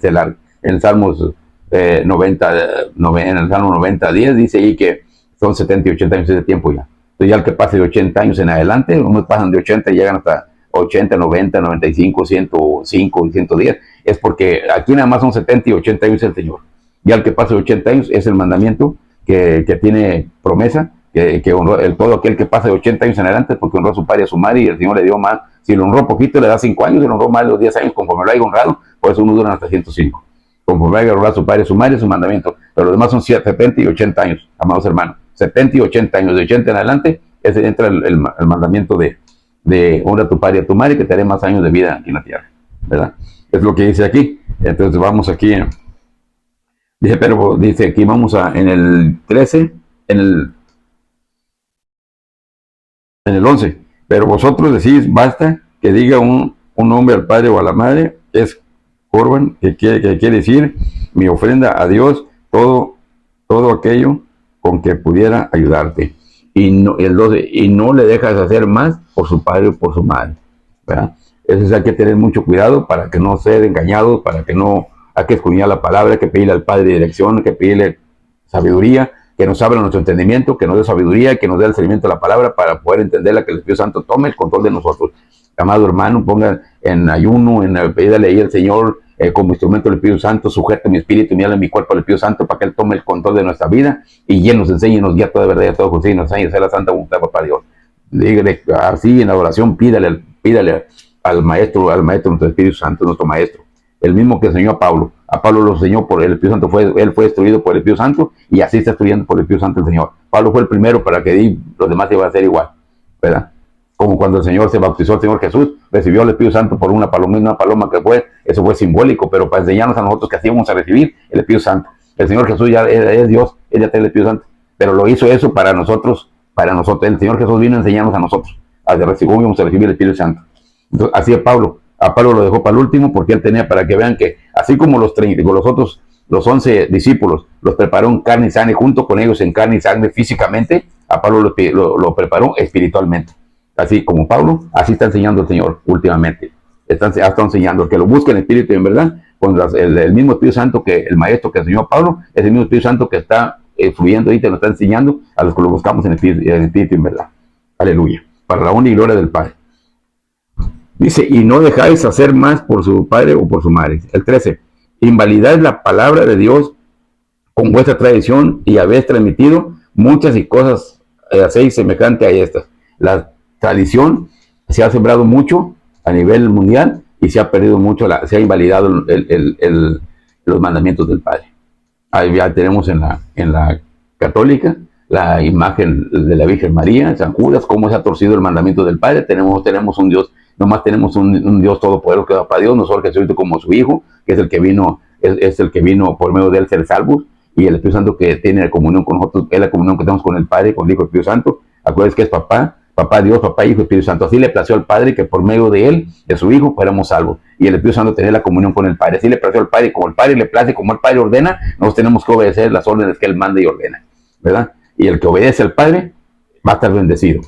En el Salmos 90, 10 dice ahí que son 70 y 80 años de tiempo ya. Entonces ya el que pase de 80 años en adelante, unos pasan de 80 y llegan hasta 80, 90, 95, 105 y 110. Es porque aquí nada más son 70 y 80 años el Señor. Ya el que pase de 80 años es el mandamiento que tiene promesa, que honró, todo aquel que pasa de 80 años en adelante, porque honró a su padre y a su madre, y el Señor le dio más. Si lo honró poquito, le da 5 años, si lo honró más de los 10 años, conforme lo haya honrado, por eso uno dura hasta 105. Conforme haya honrado a su padre y a su madre, es su mandamiento. Pero los demás son 70 y 80 años, amados hermanos. 70 y 80 años, de 80 en adelante, ese entra el mandamiento de honra a tu padre y a tu madre, que te haré más años de vida aquí en la tierra, ¿verdad? Es lo que dice aquí. Entonces vamos aquí, dice aquí, vamos en el 13, en el 11, pero vosotros decís, basta que diga un hombre al padre o a la madre, es corban, que quiere decir mi ofrenda a Dios, todo aquello con que pudiera ayudarte. Y el 12, y no le dejas hacer más por su padre o por su madre, ¿verdad? Eso hay que tener mucho cuidado para que no ser engañados, para que no, hay que escudriñar la palabra, hay que pedirle al Padre dirección, hay que pedirle sabiduría, que nos abra nuestro entendimiento, que nos dé sabiduría, que nos dé el seguimiento de la palabra para poder entenderla, que el Espíritu Santo tome el control de nosotros. Amado hermano, ponga en ayuno, pídale ahí al Señor como instrumento del Espíritu Santo, sujeto mi espíritu, mi alma y mi cuerpo al Espíritu Santo para que Él tome el control de nuestra vida y Él nos enseñe y nos guía toda verdad y a todo justicia y nos enseñe a hacer la santa voluntad, papá Dios. Dígale así en la oración, pídale al Maestro, nuestro Espíritu Santo, nuestro Maestro. El mismo que enseñó a Pablo. A Pablo lo enseñó por el Espíritu Santo, él fue instruido por el Espíritu Santo y así está instruyendo por el Espíritu Santo el Señor. Pablo fue el primero para que los demás iban a hacer igual, ¿verdad? Como cuando el Señor se bautizó, el Señor Jesús recibió el Espíritu Santo por una paloma que fue, eso fue simbólico, pero para enseñarnos a nosotros que así íbamos a recibir el Espíritu Santo. El Señor Jesús ya es Dios, Él ya tiene el Espíritu Santo, pero lo hizo eso para nosotros. El Señor Jesús vino a enseñarnos a nosotros a cómo íbamos a recibir el Espíritu Santo. Entonces, así es Pablo. A Pablo lo dejó para el último porque él tenía, para que vean que así como los 11 discípulos los preparó en carne y sangre, junto con ellos en carne y sangre físicamente, a Pablo lo preparó espiritualmente. Así como Pablo, así está enseñando el Señor últimamente. Está enseñando que lo busque en espíritu y en verdad, con el mismo Espíritu Santo que el Maestro que enseñó a Pablo, es el mismo Espíritu Santo que está fluyendo y te lo está enseñando a los que lo buscamos en espíritu y en verdad. Aleluya. Para la honra y gloria del Padre. Dice, y no dejáis hacer más por su padre o por su madre. El 13, invalidáis la palabra de Dios con vuestra tradición y habéis transmitido muchas y cosas hacéis semejante a estas. La tradición se ha sembrado mucho a nivel mundial y se ha perdido mucho, se ha invalidado los mandamientos del Padre. Ahí ya tenemos en la católica la imagen de la Virgen María, San Judas, cómo se ha torcido el mandamiento del Padre. Tenemos un Dios, nomás tenemos un Dios todopoderoso que da para Dios, nosotros Jesucristo como su Hijo, que es el que vino, es el que vino por medio de él ser salvos, y el Espíritu Santo que tiene la comunión con nosotros, es la comunión que tenemos con el Padre, con el Hijo y el Espíritu Santo. Acuérdense que es papá Dios, papá, Hijo y Espíritu Santo. Así le plació al Padre que por medio de él, de su Hijo, fuéramos salvos. Y el Espíritu Santo tenía la comunión con el Padre. Así le plació al Padre, y como el Padre le place, como el Padre ordena, nosotros tenemos que obedecer las órdenes que él manda y ordena, ¿verdad? Y el que obedece al Padre va a estar bendecido.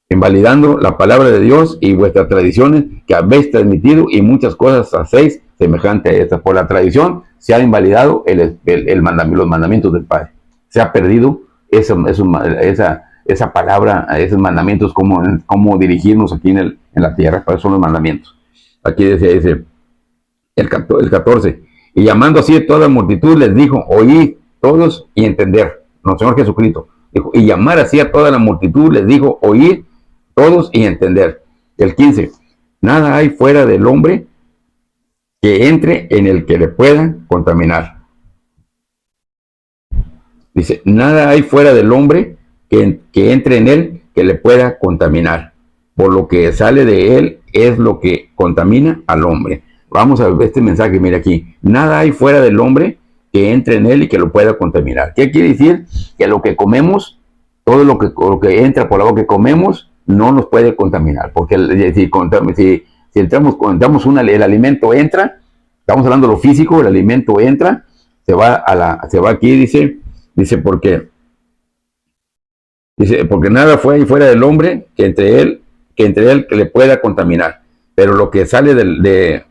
Invalidando la palabra de Dios y vuestras tradiciones que habéis transmitido y muchas cosas hacéis semejante a estas. Por la tradición se ha invalidado los mandamientos del Padre. Se ha perdido esa palabra, esos mandamientos, cómo dirigirnos aquí en la tierra. Para eso son los mandamientos. Aquí dice el 14. Y llamando así a toda multitud les dijo, oíd todos y entender. No, Señor Jesucristo. Dijo, y llamar así a toda la multitud les dijo, oíd todos y entender. El 15. Nada hay fuera del hombre que entre en el que le pueda contaminar. Dice, nada hay fuera del hombre que entre en él que le pueda contaminar. Por lo que sale de él es lo que contamina al hombre. Vamos a ver este mensaje, mira aquí. Nada hay fuera del hombre que entre en él y que lo pueda contaminar. ¿Qué quiere decir? Que lo que comemos, todo lo que entra por la boca que comemos, no nos puede contaminar. Porque si entramos el alimento entra, estamos hablando de lo físico, el alimento entra, se va aquí, dice porque nada fue ahí fuera del hombre que entre él que le pueda contaminar. Pero lo que sale de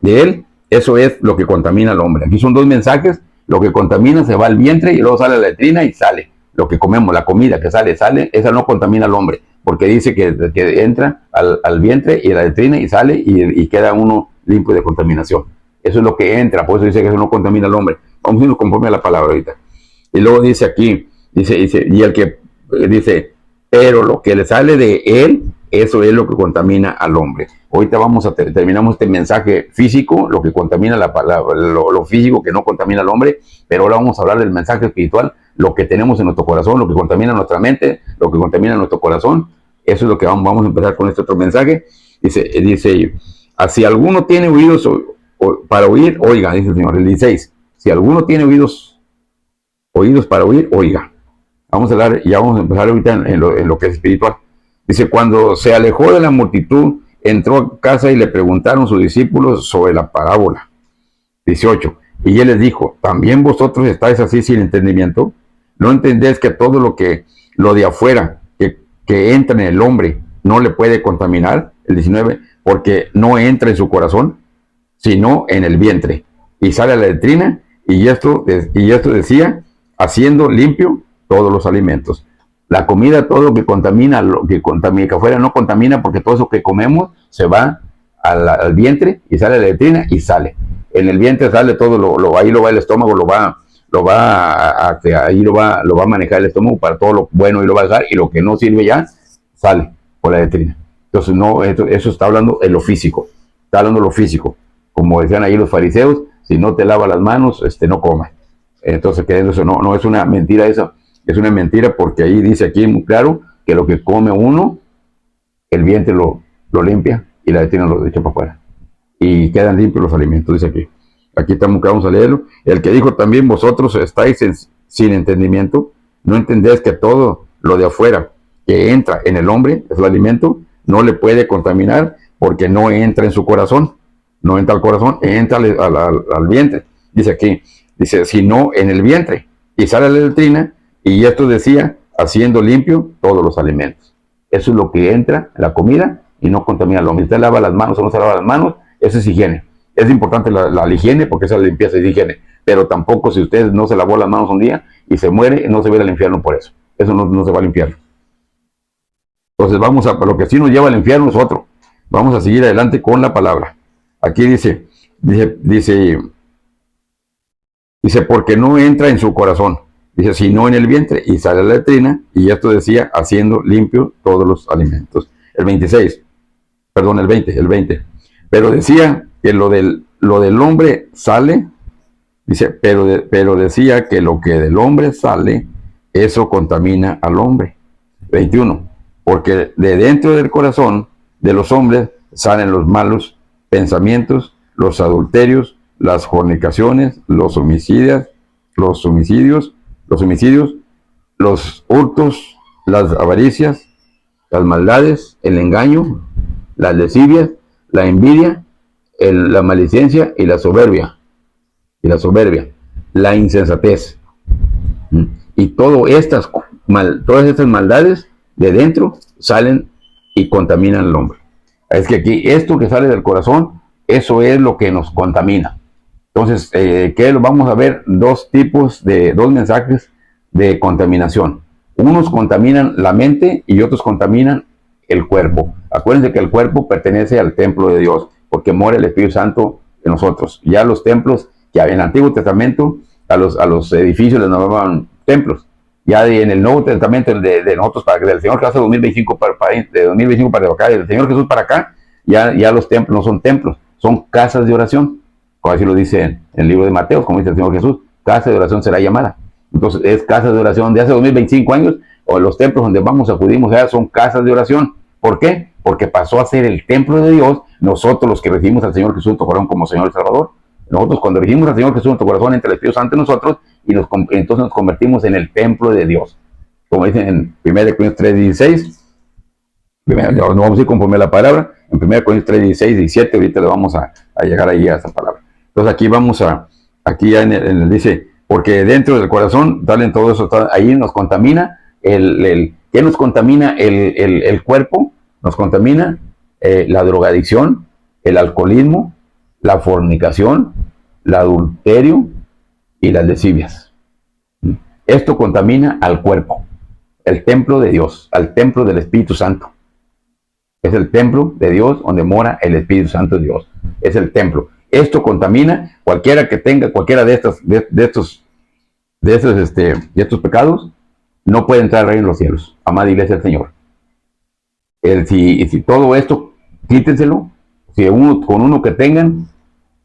él, eso es lo que contamina al hombre. Aquí son dos mensajes. Lo que contamina se va al vientre y luego sale a la letrina y sale. Lo que comemos, la comida que sale, esa no contamina al hombre. Porque dice que entra al vientre y a la letrina y sale y queda uno limpio de contaminación. Eso es lo que entra, por eso dice que eso no contamina al hombre. Vamos a irnos conforme a la palabra ahorita. Y luego dice aquí, y el que dice, pero lo que le sale de él, eso es lo que contamina al hombre. Ahorita terminamos este mensaje físico, lo que contamina lo físico que no contamina al hombre, pero ahora vamos a hablar del mensaje espiritual, lo que tenemos en nuestro corazón, lo que contamina nuestra mente, lo que contamina nuestro corazón. Eso es lo que vamos a empezar con este otro mensaje. Dice, si alguno tiene oídos para oír, oiga, dice el Señor. El 16, si alguno tiene oídos para oír, oiga. Vamos a hablar, ya vamos a empezar ahorita en lo que es espiritual. Dice, cuando se alejó de la multitud, entró a casa y le preguntaron sus discípulos sobre la parábola. 18, y él les dijo, ¿también vosotros estáis así sin entendimiento? ¿No entendéis que todo lo de afuera que entra en el hombre no le puede contaminar? El 19, porque no entra en su corazón, sino en el vientre, y sale a la letrina, y esto decía, haciendo limpio todos los alimentos. La comida, todo lo que contamina, que afuera no contamina, porque todo eso que comemos se va al vientre y sale a la letrina y sale. En el vientre sale todo, ahí lo va el estómago, ahí lo va a manejar el estómago para todo lo bueno y lo va a dejar, y lo que no sirve ya sale por la letrina. Entonces, no, eso está hablando en lo físico, está hablando de lo físico. Como decían ahí los fariseos, si no te lavas las manos, no comas. Entonces, que eso no es una mentira esa, es una mentira, porque ahí dice aquí muy claro que lo que come uno, el vientre lo limpia y la letrina lo echa para afuera. Y quedan limpios los alimentos, dice aquí. Aquí estamos, vamos a leerlo. El que dijo también, vosotros estáis sin entendimiento, no entendéis que todo lo de afuera que entra en el hombre, es el alimento, no le puede contaminar, porque no entra en su corazón, no entra al corazón, entra al vientre. Dice aquí, dice, sino en el vientre, y sale a la letrina, y esto decía, haciendo limpio todos los alimentos. Eso es lo que entra en la comida y no contamina al hombre. Si usted lava las manos o no se lava las manos, eso es higiene. Es importante la higiene, porque esa limpieza es higiene. Pero tampoco, si usted no se lavó las manos un día y se muere, no se va al infierno por eso. Eso no se va al infierno. Entonces vamos a, lo que sí nos lleva al infierno es otro. Vamos a seguir adelante con la palabra. Aquí dice, porque no entra en su corazón. Dice, sino en el vientre, y sale a la letrina, y esto decía, haciendo limpio todos los alimentos. El 20. Pero decía que lo del hombre sale, dice, pero decía que lo que del hombre sale, eso contamina al hombre. 21. Porque de dentro del corazón de los hombres salen los malos pensamientos, los adulterios, las fornicaciones, los homicidios, los hurtos, las avaricias, las maldades, el engaño, las lascivias, la envidia, la maledicencia y la soberbia. La insensatez. Y todas estas maldades de dentro salen y contaminan al hombre. Es que aquí, esto que sale del corazón, eso es lo que nos contamina. Entonces, vamos a ver dos mensajes de contaminación. Unos contaminan la mente y otros contaminan el cuerpo. Acuérdense que el cuerpo pertenece al templo de Dios, porque mora el Espíritu Santo en nosotros. Ya los templos, ya en el Antiguo Testamento, a los edificios les llamaban templos. Ya en el Nuevo Testamento de nosotros, del Señor que hace 2025 de 2025 para acá, del Señor Jesús para acá, ya los templos no son templos, son casas de oración. Como así lo dice en el libro de Mateo, como dice el Señor Jesús, casa de oración será llamada. Entonces es casa de oración de hace 2025 años, o los templos donde acudimos ya son casas de oración. ¿Por qué? Porque pasó a ser el templo de Dios, nosotros los que recibimos al Señor Jesús en nuestro corazón como Señor y Salvador. Nosotros cuando recibimos al Señor Jesús en nuestro corazón, entra el Espíritu Santo en nosotros, y entonces nos convertimos en el templo de Dios. Como dicen en 1 Corintios 3:16, no vamos a ir conforme a la palabra, en 1 Corintios 3:16, 17, ahorita le vamos a llegar ahí a esa palabra. Entonces aquí ya dice, porque dentro del corazón, salen todo eso, ahí nos contamina, ¿qué nos contamina el cuerpo? Nos contamina la drogadicción, el alcoholismo, la fornicación, el adulterio y las lascivias. Esto contamina al cuerpo, el templo de Dios, al templo del Espíritu Santo. Es el templo de Dios donde mora el Espíritu Santo de Dios. Es el templo. Esto contamina cualquiera que tenga cualquiera de estos pecados, no puede entrar al reino de los cielos. Amada iglesia del Señor. Si todo esto, quítenselo. Con uno que tengan,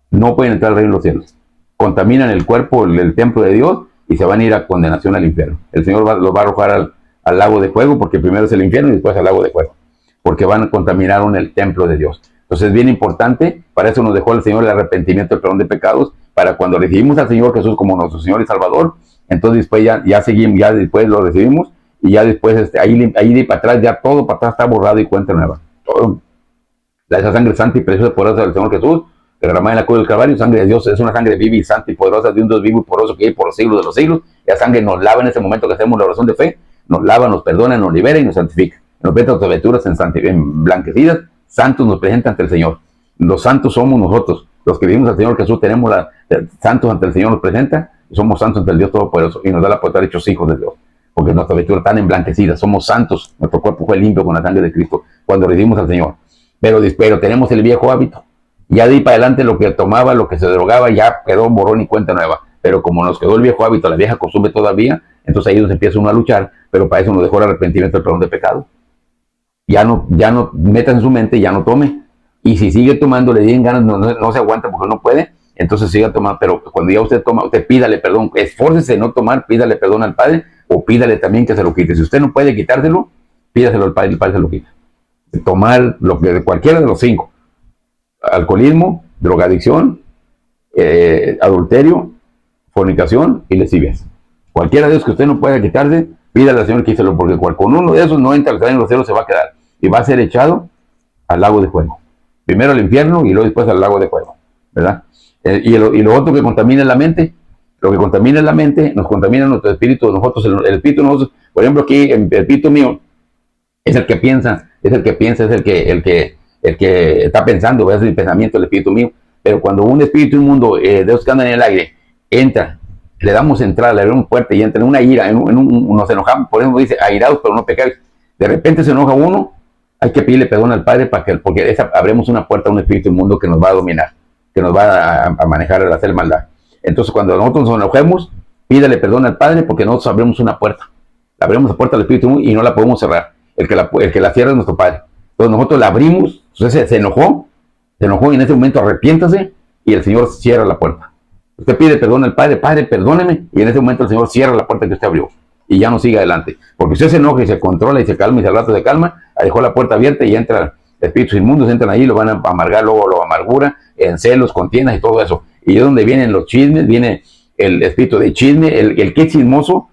no pueden entrar al reino de los cielos. Contaminan el cuerpo, el templo de Dios, y se van a ir a condenación al infierno. El Señor los va a arrojar al lago de fuego, porque primero es el infierno y después al lago de fuego. Porque contaminaron el templo de Dios. Entonces es bien importante, para eso nos dejó el Señor el arrepentimiento, el perdón de pecados, para cuando recibimos al Señor Jesús como nuestro Señor y Salvador, entonces después ya seguimos, ya después lo recibimos, y ya después ahí de para atrás, ya todo para atrás está borrado y cuenta nueva. Todo. Esa sangre santa y preciosa y poderosa del Señor Jesús, derramada en la cruz del Calvario, sangre de Dios, es una sangre viva y santa y poderosa de un Dios vivo y poderoso que hay por los siglos de los siglos. La sangre nos lava en ese momento que hacemos la oración de fe, nos lava, nos perdona, nos libera y nos santifica. Nos mete nuestras aventuras en blanquecidas, santos nos presenta ante el Señor. Los santos somos nosotros, los que vivimos al Señor Jesús, tenemos santos ante el Señor, nos presenta, y somos santos ante el Dios Todopoderoso, y nos da la potestad de hechos hijos de Dios, porque nuestras aventuras están emblanquecidas, somos santos, nuestro cuerpo fue limpio con la sangre de Cristo, cuando recibimos al Señor. pero tenemos el viejo hábito. Ya de ahí para adelante lo que tomaba, lo que se drogaba, ya quedó borrón y cuenta nueva. Pero como nos quedó el viejo hábito, la vieja costumbre todavía, entonces ahí nos empieza uno a luchar, pero para eso nos dejó el arrepentimiento, el perdón de pecado. Ya no meta en su mente, ya no tome. Y si sigue tomando, le den ganas, no se aguanta porque no puede, entonces siga tomando. Pero cuando ya usted toma, usted pídale perdón, esfórcese de no tomar, pídale perdón al Padre, o pídale también que se lo quite. Si usted no puede quitárselo, pídaselo al Padre, el Padre se lo quita. Tomar cualquiera de los 5: alcoholismo, drogadicción, adulterio, fornicación y lascivias. Cualquiera de esos que usted no pueda quitarse, pídale al Señor que quítelo, porque con uno de esos no entra al reino de los cielos, se va a quedar y va a ser echado al lago de fuego. Primero al infierno y luego después al lago de fuego, ¿verdad? Y lo otro que contamina la mente, lo que contamina la mente, nos contamina nuestro espíritu, nosotros, el espíritu de nosotros, por ejemplo, aquí el espíritu mío es el que piensa, es el que está pensando, es el pensamiento del espíritu mío. Pero cuando un espíritu inmundo, de esos que andan en el aire, entra, le damos entrada, le damos puerta y entra en una ira, nos enojamos, por eso dice airados pero no pecáis. De repente se enoja uno, hay que pedirle perdón al Padre porque abremos una puerta a un espíritu inmundo que nos va a dominar, que nos va a manejar, a hacer maldad. Entonces cuando nosotros nos enojemos, pídale perdón al Padre porque nosotros abrimos una puerta. Abrimos la puerta al espíritu inmundo y no la podemos cerrar. El que la cierra es nuestro Padre. Entonces nosotros la abrimos, entonces se enojó y en ese momento arrepiéntase y el Señor cierra la puerta. Usted pide perdón al Padre, Padre, perdóneme, y en ese momento el Señor cierra la puerta que usted abrió y ya no sigue adelante. Porque usted se enoja y se controla y se calma y al rato se calma, dejó la puerta abierta y entra espíritus inmundos, entran ahí, lo van a amargar, luego lo amargura, en celos, contiendas y todo eso. Y es donde vienen los chismes, viene el espíritu de chisme, el que es chismoso,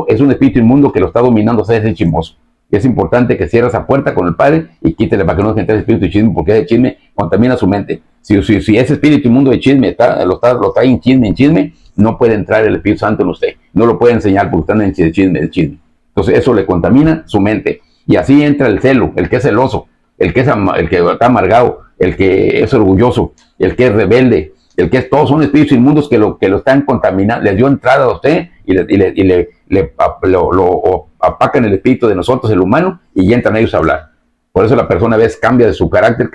es un espíritu inmundo que lo está dominando, o sea, es el chismoso. Y es importante que cierre esa puerta con el Padre y quítele para que no se entre el espíritu de chisme, porque ese chisme contamina su mente. Si ese espíritu inmundo de chisme lo trae en chisme, no puede entrar el Espíritu Santo en usted. No lo puede enseñar porque están en el chisme. Entonces eso le contamina su mente. Y así entra el celo, el que es celoso, el que está amargado, el que es orgulloso, el que es rebelde, todos son espíritus inmundos que lo están contaminando. Les dio entrada a usted y lo apacan el espíritu de nosotros, el humano, y entran ellos a hablar. Por eso la persona a veces cambia de su carácter,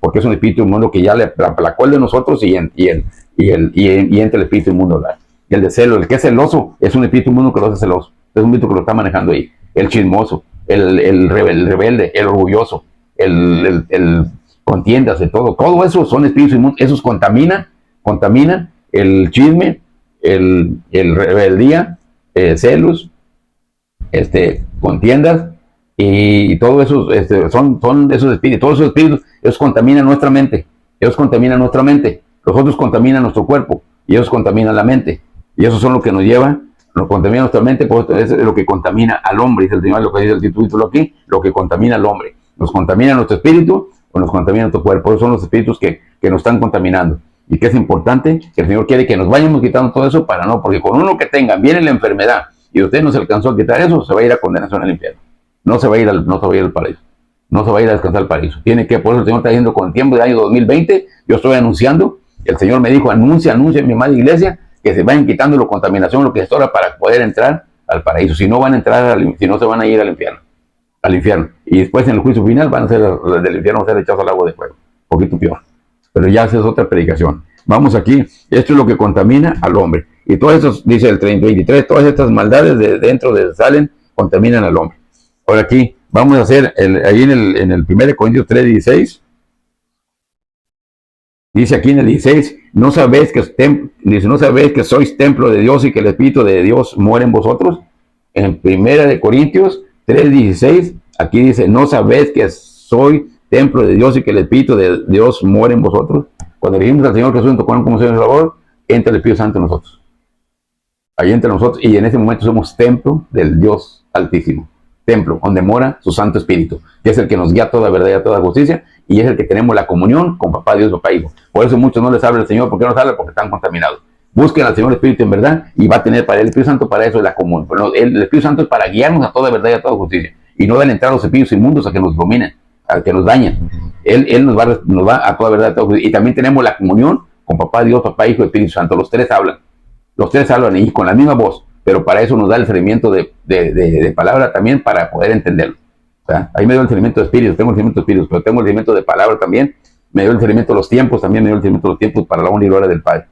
porque es un espíritu inmundo que ya le aplacó el de nosotros y entra el espíritu inmundo a hablar. Y el de celo, el que es celoso, es un espíritu inmundo que lo hace celoso. Es un espíritu que lo está manejando ahí. El chismoso, el rebelde, el orgulloso, el contiendas de todo eso son espíritus inmundos. Esos contaminan el chisme, el rebeldía, celos, contiendas y todo eso son esos espíritus. Todos esos espíritus, ellos contaminan nuestra mente. Los otros contaminan nuestro cuerpo y ellos contaminan la mente. Y eso son lo que nos contamina nuestra mente, pues es lo que contamina al hombre, dice el Señor, lo que dice el título aquí, lo que contamina al hombre. Nos contamina nuestro espíritu o nos contamina nuestro cuerpo. Esos son los espíritus que nos están contaminando. Y que es importante, que el Señor quiere que nos vayamos quitando todo eso porque con uno que tenga, viene la enfermedad y usted no se alcanzó a quitar eso, se va a ir a condenación al infierno. No se va a ir al paraíso. No se va a ir a descansar al paraíso. Por eso el Señor está diciendo con tiempo del año 2020, yo estoy anunciando, el Señor me dijo, anuncia en mi madre iglesia, que se vayan quitando la contaminación, lo que estorba para poder entrar al paraíso. Si no van a entrar, si no se van a ir al infierno. Y después en el juicio final van a ser del infierno, van a ser echados al agua de fuego. Un poquito peor. Pero ya esa es otra predicación. Vamos aquí, esto es lo que contamina al hombre. Y todo eso, dice el 23, todas estas maldades de dentro de salen, contaminan al hombre. Ahora aquí, vamos a hacer, ahí en el 1 Corintios 3:16, dice aquí en el 16, ¿no sabéis que sois templo de Dios y que el Espíritu de Dios mora en vosotros? En 1 Corintios 3:16, aquí dice, ¿no sabéis que soy templo de Dios y que el Espíritu de Dios mora en vosotros? Cuando dijimos al Señor Jesús en tu corazón como Señor y Salvador, entra el Espíritu Santo en nosotros. Ahí entra en nosotros y en ese momento somos templo del Dios Altísimo. Templo donde mora su Santo Espíritu, que es el que nos guía a toda verdad y a toda justicia, y es el que tenemos la comunión con Papá Dios, Papá Hijo. Por eso muchos no les habla el Señor. ¿Por qué no les habla? Porque están contaminados. Busquen al Señor Espíritu en verdad y va a tener para él el Espíritu Santo, para eso es la comunión. El Espíritu Santo es para guiarnos a toda verdad y a toda justicia, y no dan entrada a los espíritus inmundos a que nos dominen, a que nos dañen. Él nos va a toda verdad y a toda justicia. Y también tenemos la comunión con Papá Dios, Papá Hijo y Espíritu Santo. Los tres hablan y con la misma voz, pero para eso nos da el discernimiento de palabra también para poder entenderlo. O sea, ahí me dio el discernimiento de espíritu, tengo el discernimiento de espíritu, pero tengo el discernimiento de palabra también, me dio el discernimiento de los tiempos, también me dio el discernimiento de los tiempos para la honra y gloria del Padre.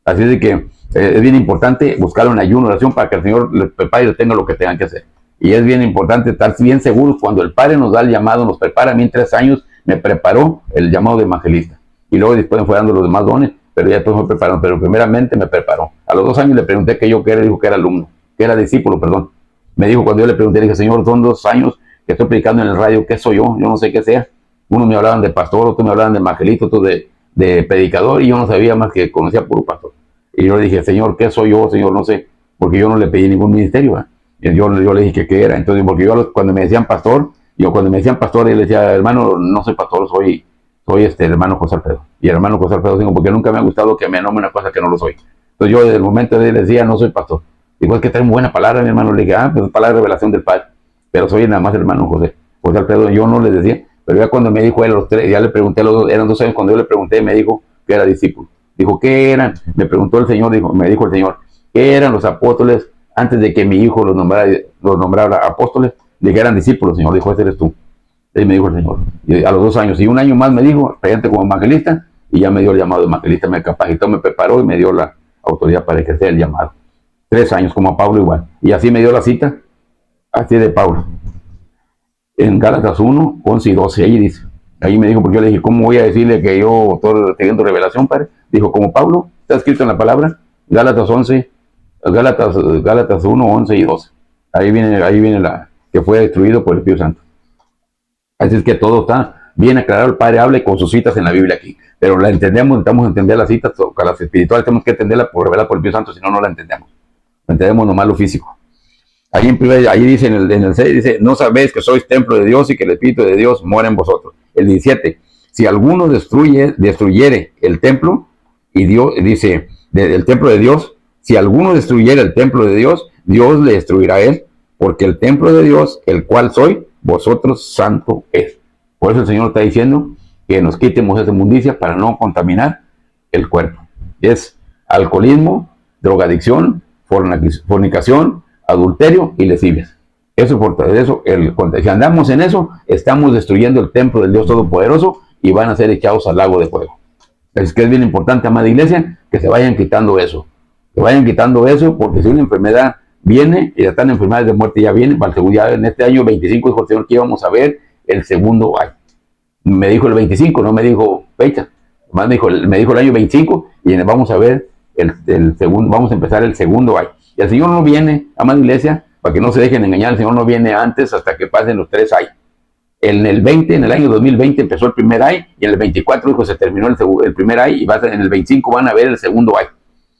Así es de que es bien importante buscar un ayuno, oración, para que el Señor le prepare y le tenga lo que tengan que hacer. Y es bien importante estar bien seguros cuando el Padre nos da el llamado, nos prepara. A mí en 3 años me preparó el llamado de evangelista. Y luego después me fue dando los demás dones, pero ya todos me prepararon. Pero primeramente me preparó. A los 2 años le pregunté que yo qué era, dijo que era alumno, que era discípulo, perdón. Me dijo cuando yo le pregunté, le dije, Señor, son 2 años que estoy predicando en el radio, ¿qué soy yo? Yo no sé qué sea. Unos me hablaban de pastor, otros me hablaban de evangelista, otros de predicador, y yo no sabía más que conocía puro pastor. Y yo le dije, Señor, ¿qué soy yo, Señor? No sé, porque yo no le pedí ningún ministerio. Yo le dije que qué era. Entonces, porque yo cuando me decían pastor, yo le decía, hermano, no soy pastor, soy hermano José Alfredo. Y hermano José Alfredo, digo, porque nunca me ha gustado que me nombre una cosa que no lo soy. Entonces yo desde el momento de él decía, no soy pastor. Digo, es que trae buena palabra, mi hermano. Le dije, pues es palabra de revelación del Padre. Pero soy nada más hermano José Alfredo. Yo no le decía, pero ya cuando me dijo él, los 3, ya le pregunté, eran 2 años, cuando yo le pregunté, me dijo que era discípulo. Dijo, ¿qué eran? Me preguntó el Señor, me dijo el Señor, ¿qué eran los apóstoles antes de que mi hijo los nombrara apóstoles? Le dije, eran discípulos, Señor. Dijo, ese eres tú. Y me dijo el Señor. Y a los 2 años, y 1 año más me dijo, presente como evangelista, y ya me dio el llamado de evangelista, me capacitó, me preparó y me dio la autoridad para ejercer el llamado. 3 años, como a Pablo igual. Y así me dio la cita, así de Pablo. En Gálatas 1, 11 y 12, ahí dice. Ahí me dijo, porque yo le dije, ¿cómo voy a decirle que yo estoy teniendo revelación, Padre? Dijo, como Pablo, está escrito en la palabra, Gálatas 1, 11 y 12. Ahí viene la que fue destruido por el Espíritu Santo. Así es que todo está bien aclarado. El Padre habla con sus citas en la Biblia aquí. Pero la entendemos, necesitamos entender las citas, las espirituales, tenemos que entenderlas revelada por el Espíritu Santo, si no, no la entendemos. Entendemos nomás lo físico. Ahí dice en el 6, dice, no sabéis que sois templo de Dios y que el Espíritu de Dios mora en vosotros. El 17, si alguno destruyere el templo, y Dios dice, el templo de Dios, si alguno destruyere el templo de Dios, Dios le destruirá a él, porque el templo de Dios, el cual soy, vosotros santo es. Por eso el Señor está diciendo que nos quitemos esa inmundicia para no contaminar el cuerpo. Es alcoholismo, drogadicción, fornicación, adulterio y lascivias. Eso, si andamos en eso, estamos destruyendo el templo del Dios Todopoderoso y van a ser echados al lago de fuego. Es que es bien importante, amada iglesia, que se vayan quitando eso. Que vayan quitando eso, porque si una enfermedad viene, y ya están enfermedades de muerte, ya vienen, para el segundo, ya en este año 25 dijo el Señor que íbamos a ver el segundo año. Me dijo el 25, no me dijo fecha. Más me dijo el año 25 y vamos a ver el segundo, vamos a empezar el segundo año. Y el Señor no viene, amada iglesia, para que no se dejen engañar, el Señor no viene antes hasta que pasen los 3 años. En el año 2020 empezó el primer año y en el 24 dijo se terminó el primer año y en el 25 van a ver el segundo año.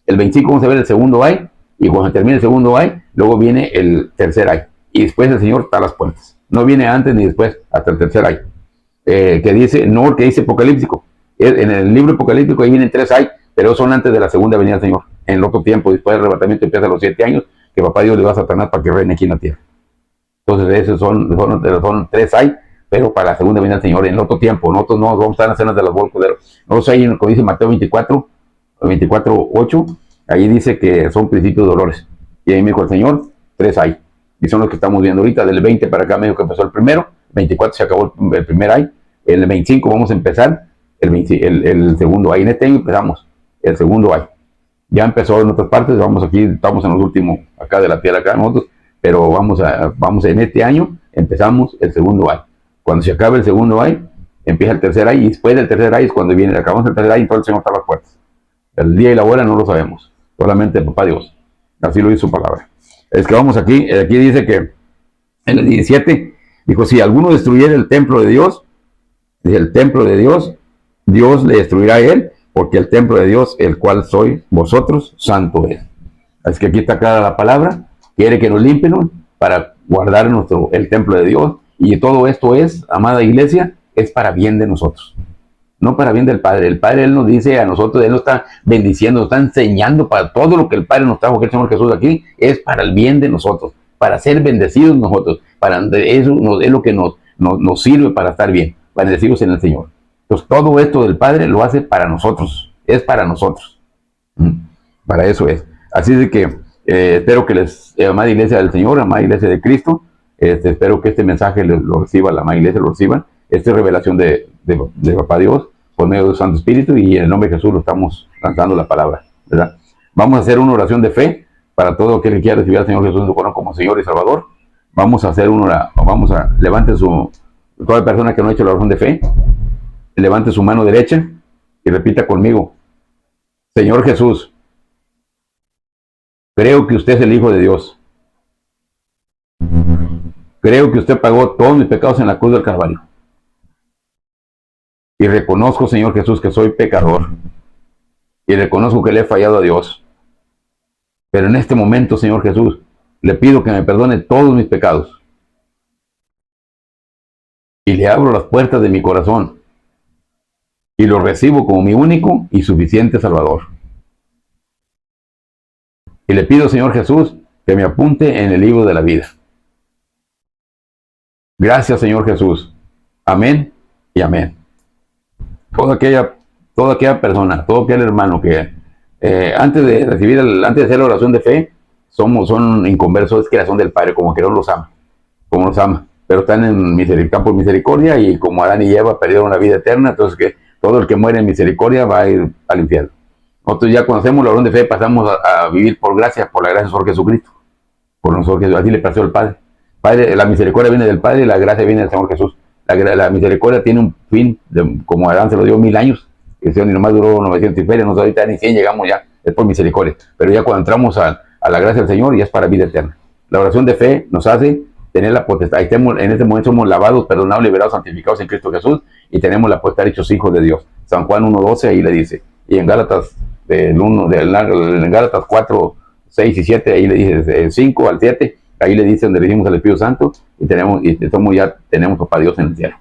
El 25 vamos a ver el segundo año y cuando se termine el segundo año, luego viene el tercer año. Y después el Señor está a las puertas. No viene antes ni después, hasta el tercer año. Que dice Apocalíptico. En el libro Apocalíptico ahí vienen 3 años, pero son antes de la segunda venida del Señor. En el otro tiempo, después del arrebatamiento, empieza a los 7 años, que papá Dios le va a Satanás para que reine aquí en la tierra. Entonces, esos son 3 años, pero para la segunda venida del Señor, en el otro tiempo. Nosotros no vamos a estar en las cenas de los bolcoderos. Nosotros ahí, como dice Mateo 24, 8, ahí dice que son principios de dolores. Y ahí me dijo el Señor, 3 hay. Y son los que estamos viendo ahorita, del 20 para acá me dijo que empezó el primero, 24 se acabó el primer hay, el 25 vamos a empezar el segundo hay. En este año empezamos el segundo hay. Ya empezó en otras partes, estamos en los últimos acá de la tierra acá nosotros, pero vamos en este año, empezamos el segundo hay. Cuando se acabe el segundo hay, empieza el tercer hay, y después del tercer hay es cuando acabamos el tercer hay y todo el Señor está a las puertas. El día y la hora no lo sabemos, solamente papá Dios. Así lo dice su palabra. Es que vamos aquí dice que en el 17 dijo, si alguno destruyera el templo de Dios, Dios le destruirá a él, porque el templo de Dios, el cual sois vosotros, santo es. Así que aquí está clara la palabra, quiere que nos limpien para guardar el templo de Dios, y todo esto es, amada iglesia, es para bien de nosotros. No para bien del Padre. El Padre, Él nos dice a nosotros, Él nos está bendiciendo, nos está enseñando para todo lo que el Padre nos trajo, que el Señor Jesús aquí, es para el bien de nosotros, para ser bendecidos nosotros. Eso es lo que nos sirve para estar bien, bendecidos en el Señor. Entonces, todo esto del Padre lo hace para nosotros, es para nosotros. Para eso es. Así es de que espero que amada iglesia del Señor, amada iglesia de Cristo, Espero que este mensaje lo reciba, la amada iglesia lo reciba. Esta es revelación de Papá Dios por medio del Santo Espíritu, y en el nombre de Jesús lo estamos lanzando la palabra, ¿verdad? Vamos a hacer una oración de fe para todo aquel que quiera recibir al Señor Jesús en su corazón como Señor y Salvador. Vamos a hacer levante toda persona que no ha hecho la oración de fe, levante su mano derecha y repita conmigo: Señor Jesús, creo que usted es el Hijo de Dios. Creo que usted pagó todos mis pecados en la cruz del Calvario. Y reconozco, Señor Jesús, que soy pecador. Y reconozco que le he fallado a Dios. Pero en este momento, Señor Jesús, le pido que me perdone todos mis pecados. Y le abro las puertas de mi corazón. Y lo recibo como mi único y suficiente Salvador. Y le pido, Señor Jesús, que me apunte en el libro de la vida. Gracias, Señor Jesús. Amén y amén. Toda aquella persona, todo aquel hermano que antes de hacer la oración de fe, son inconversos, es creación del Padre, como que no los ama, pero están en campo de misericordia, y como Adán y Eva perdieron la vida eterna, entonces que todo el que muere en misericordia va a ir al infierno. Nosotros ya cuando hacemos la oración de fe pasamos a vivir por gracia, por la gracia de Señor Jesucristo, por nosotros, así le plació al Padre. La misericordia viene del Padre y la gracia viene del Señor Jesús. La misericordia tiene un fin, como Adán se lo dio 1000 años, que ni nomás duró 900 y feria, nosotros ahorita ni 100 llegamos ya, es por misericordia. Pero ya cuando entramos a la gracia del Señor, ya es para vida eterna. La oración de fe nos hace tener la potestad. En este momento somos lavados, perdonados, liberados, santificados en Cristo Jesús, y tenemos la potestad hechos hijos de Dios. San Juan 1:12 ahí le dice. Y en Gálatas, en Gálatas 4, 6 y 7, ahí le dice, 5 al 7, ahí le dice donde recibimos al Espíritu Santo, y tenemos Papá Dios en el cielo.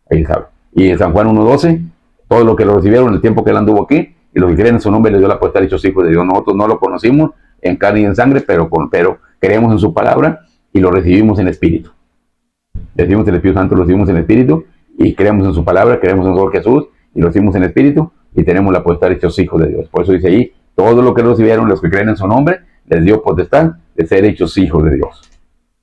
Ahí sabe. Y en San Juan 1:12, todo lo que lo recibieron en el tiempo que él anduvo aquí, y los que creen en su nombre les dio la potestad de hechos hijos de Dios. Nosotros no lo conocimos en carne y en sangre, pero creemos en su palabra y lo recibimos en espíritu. Recibimos el Espíritu Santo, lo recibimos en espíritu, y creemos en su palabra, creemos en el Señor Jesús, y lo recibimos en espíritu, y tenemos la potestad de hechos hijos de Dios. Por eso dice ahí, todo lo que recibieron los que creen en su nombre, les dio potestad de ser hechos hijos de Dios.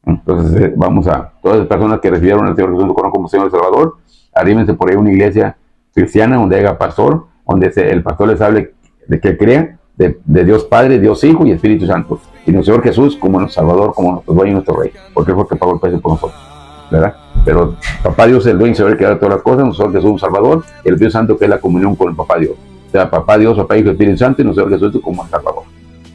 Entonces vamos a, todas las personas que recibieron al Señor Jesús como Señor y Salvador, arrímense por ahí a una iglesia cristiana donde haya pastor, donde el pastor les hable de que crea de Dios Padre, Dios Hijo y Espíritu Santo, y nuestro Señor Jesús como nuestro Salvador, como nuestro dueño y nuestro Rey, porque fue el que pagó el precio por nosotros, ¿verdad? Pero Papá Dios es el dueño y Señor que da todas las cosas, nuestro Señor Jesús Salvador, y el Espíritu Santo que es la comunión con el Papá Dios. O sea, Papá Dios, Papá Hijo y Espíritu Santo, y nuestro Señor Jesús como el Salvador.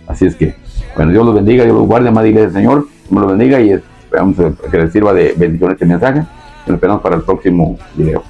Así es que, bueno, Dios los bendiga, Dios los guarde, amada iglesia del Señor, Dios los bendiga, y esperamos que les sirva de bendición este mensaje, y nos esperamos para el próximo video.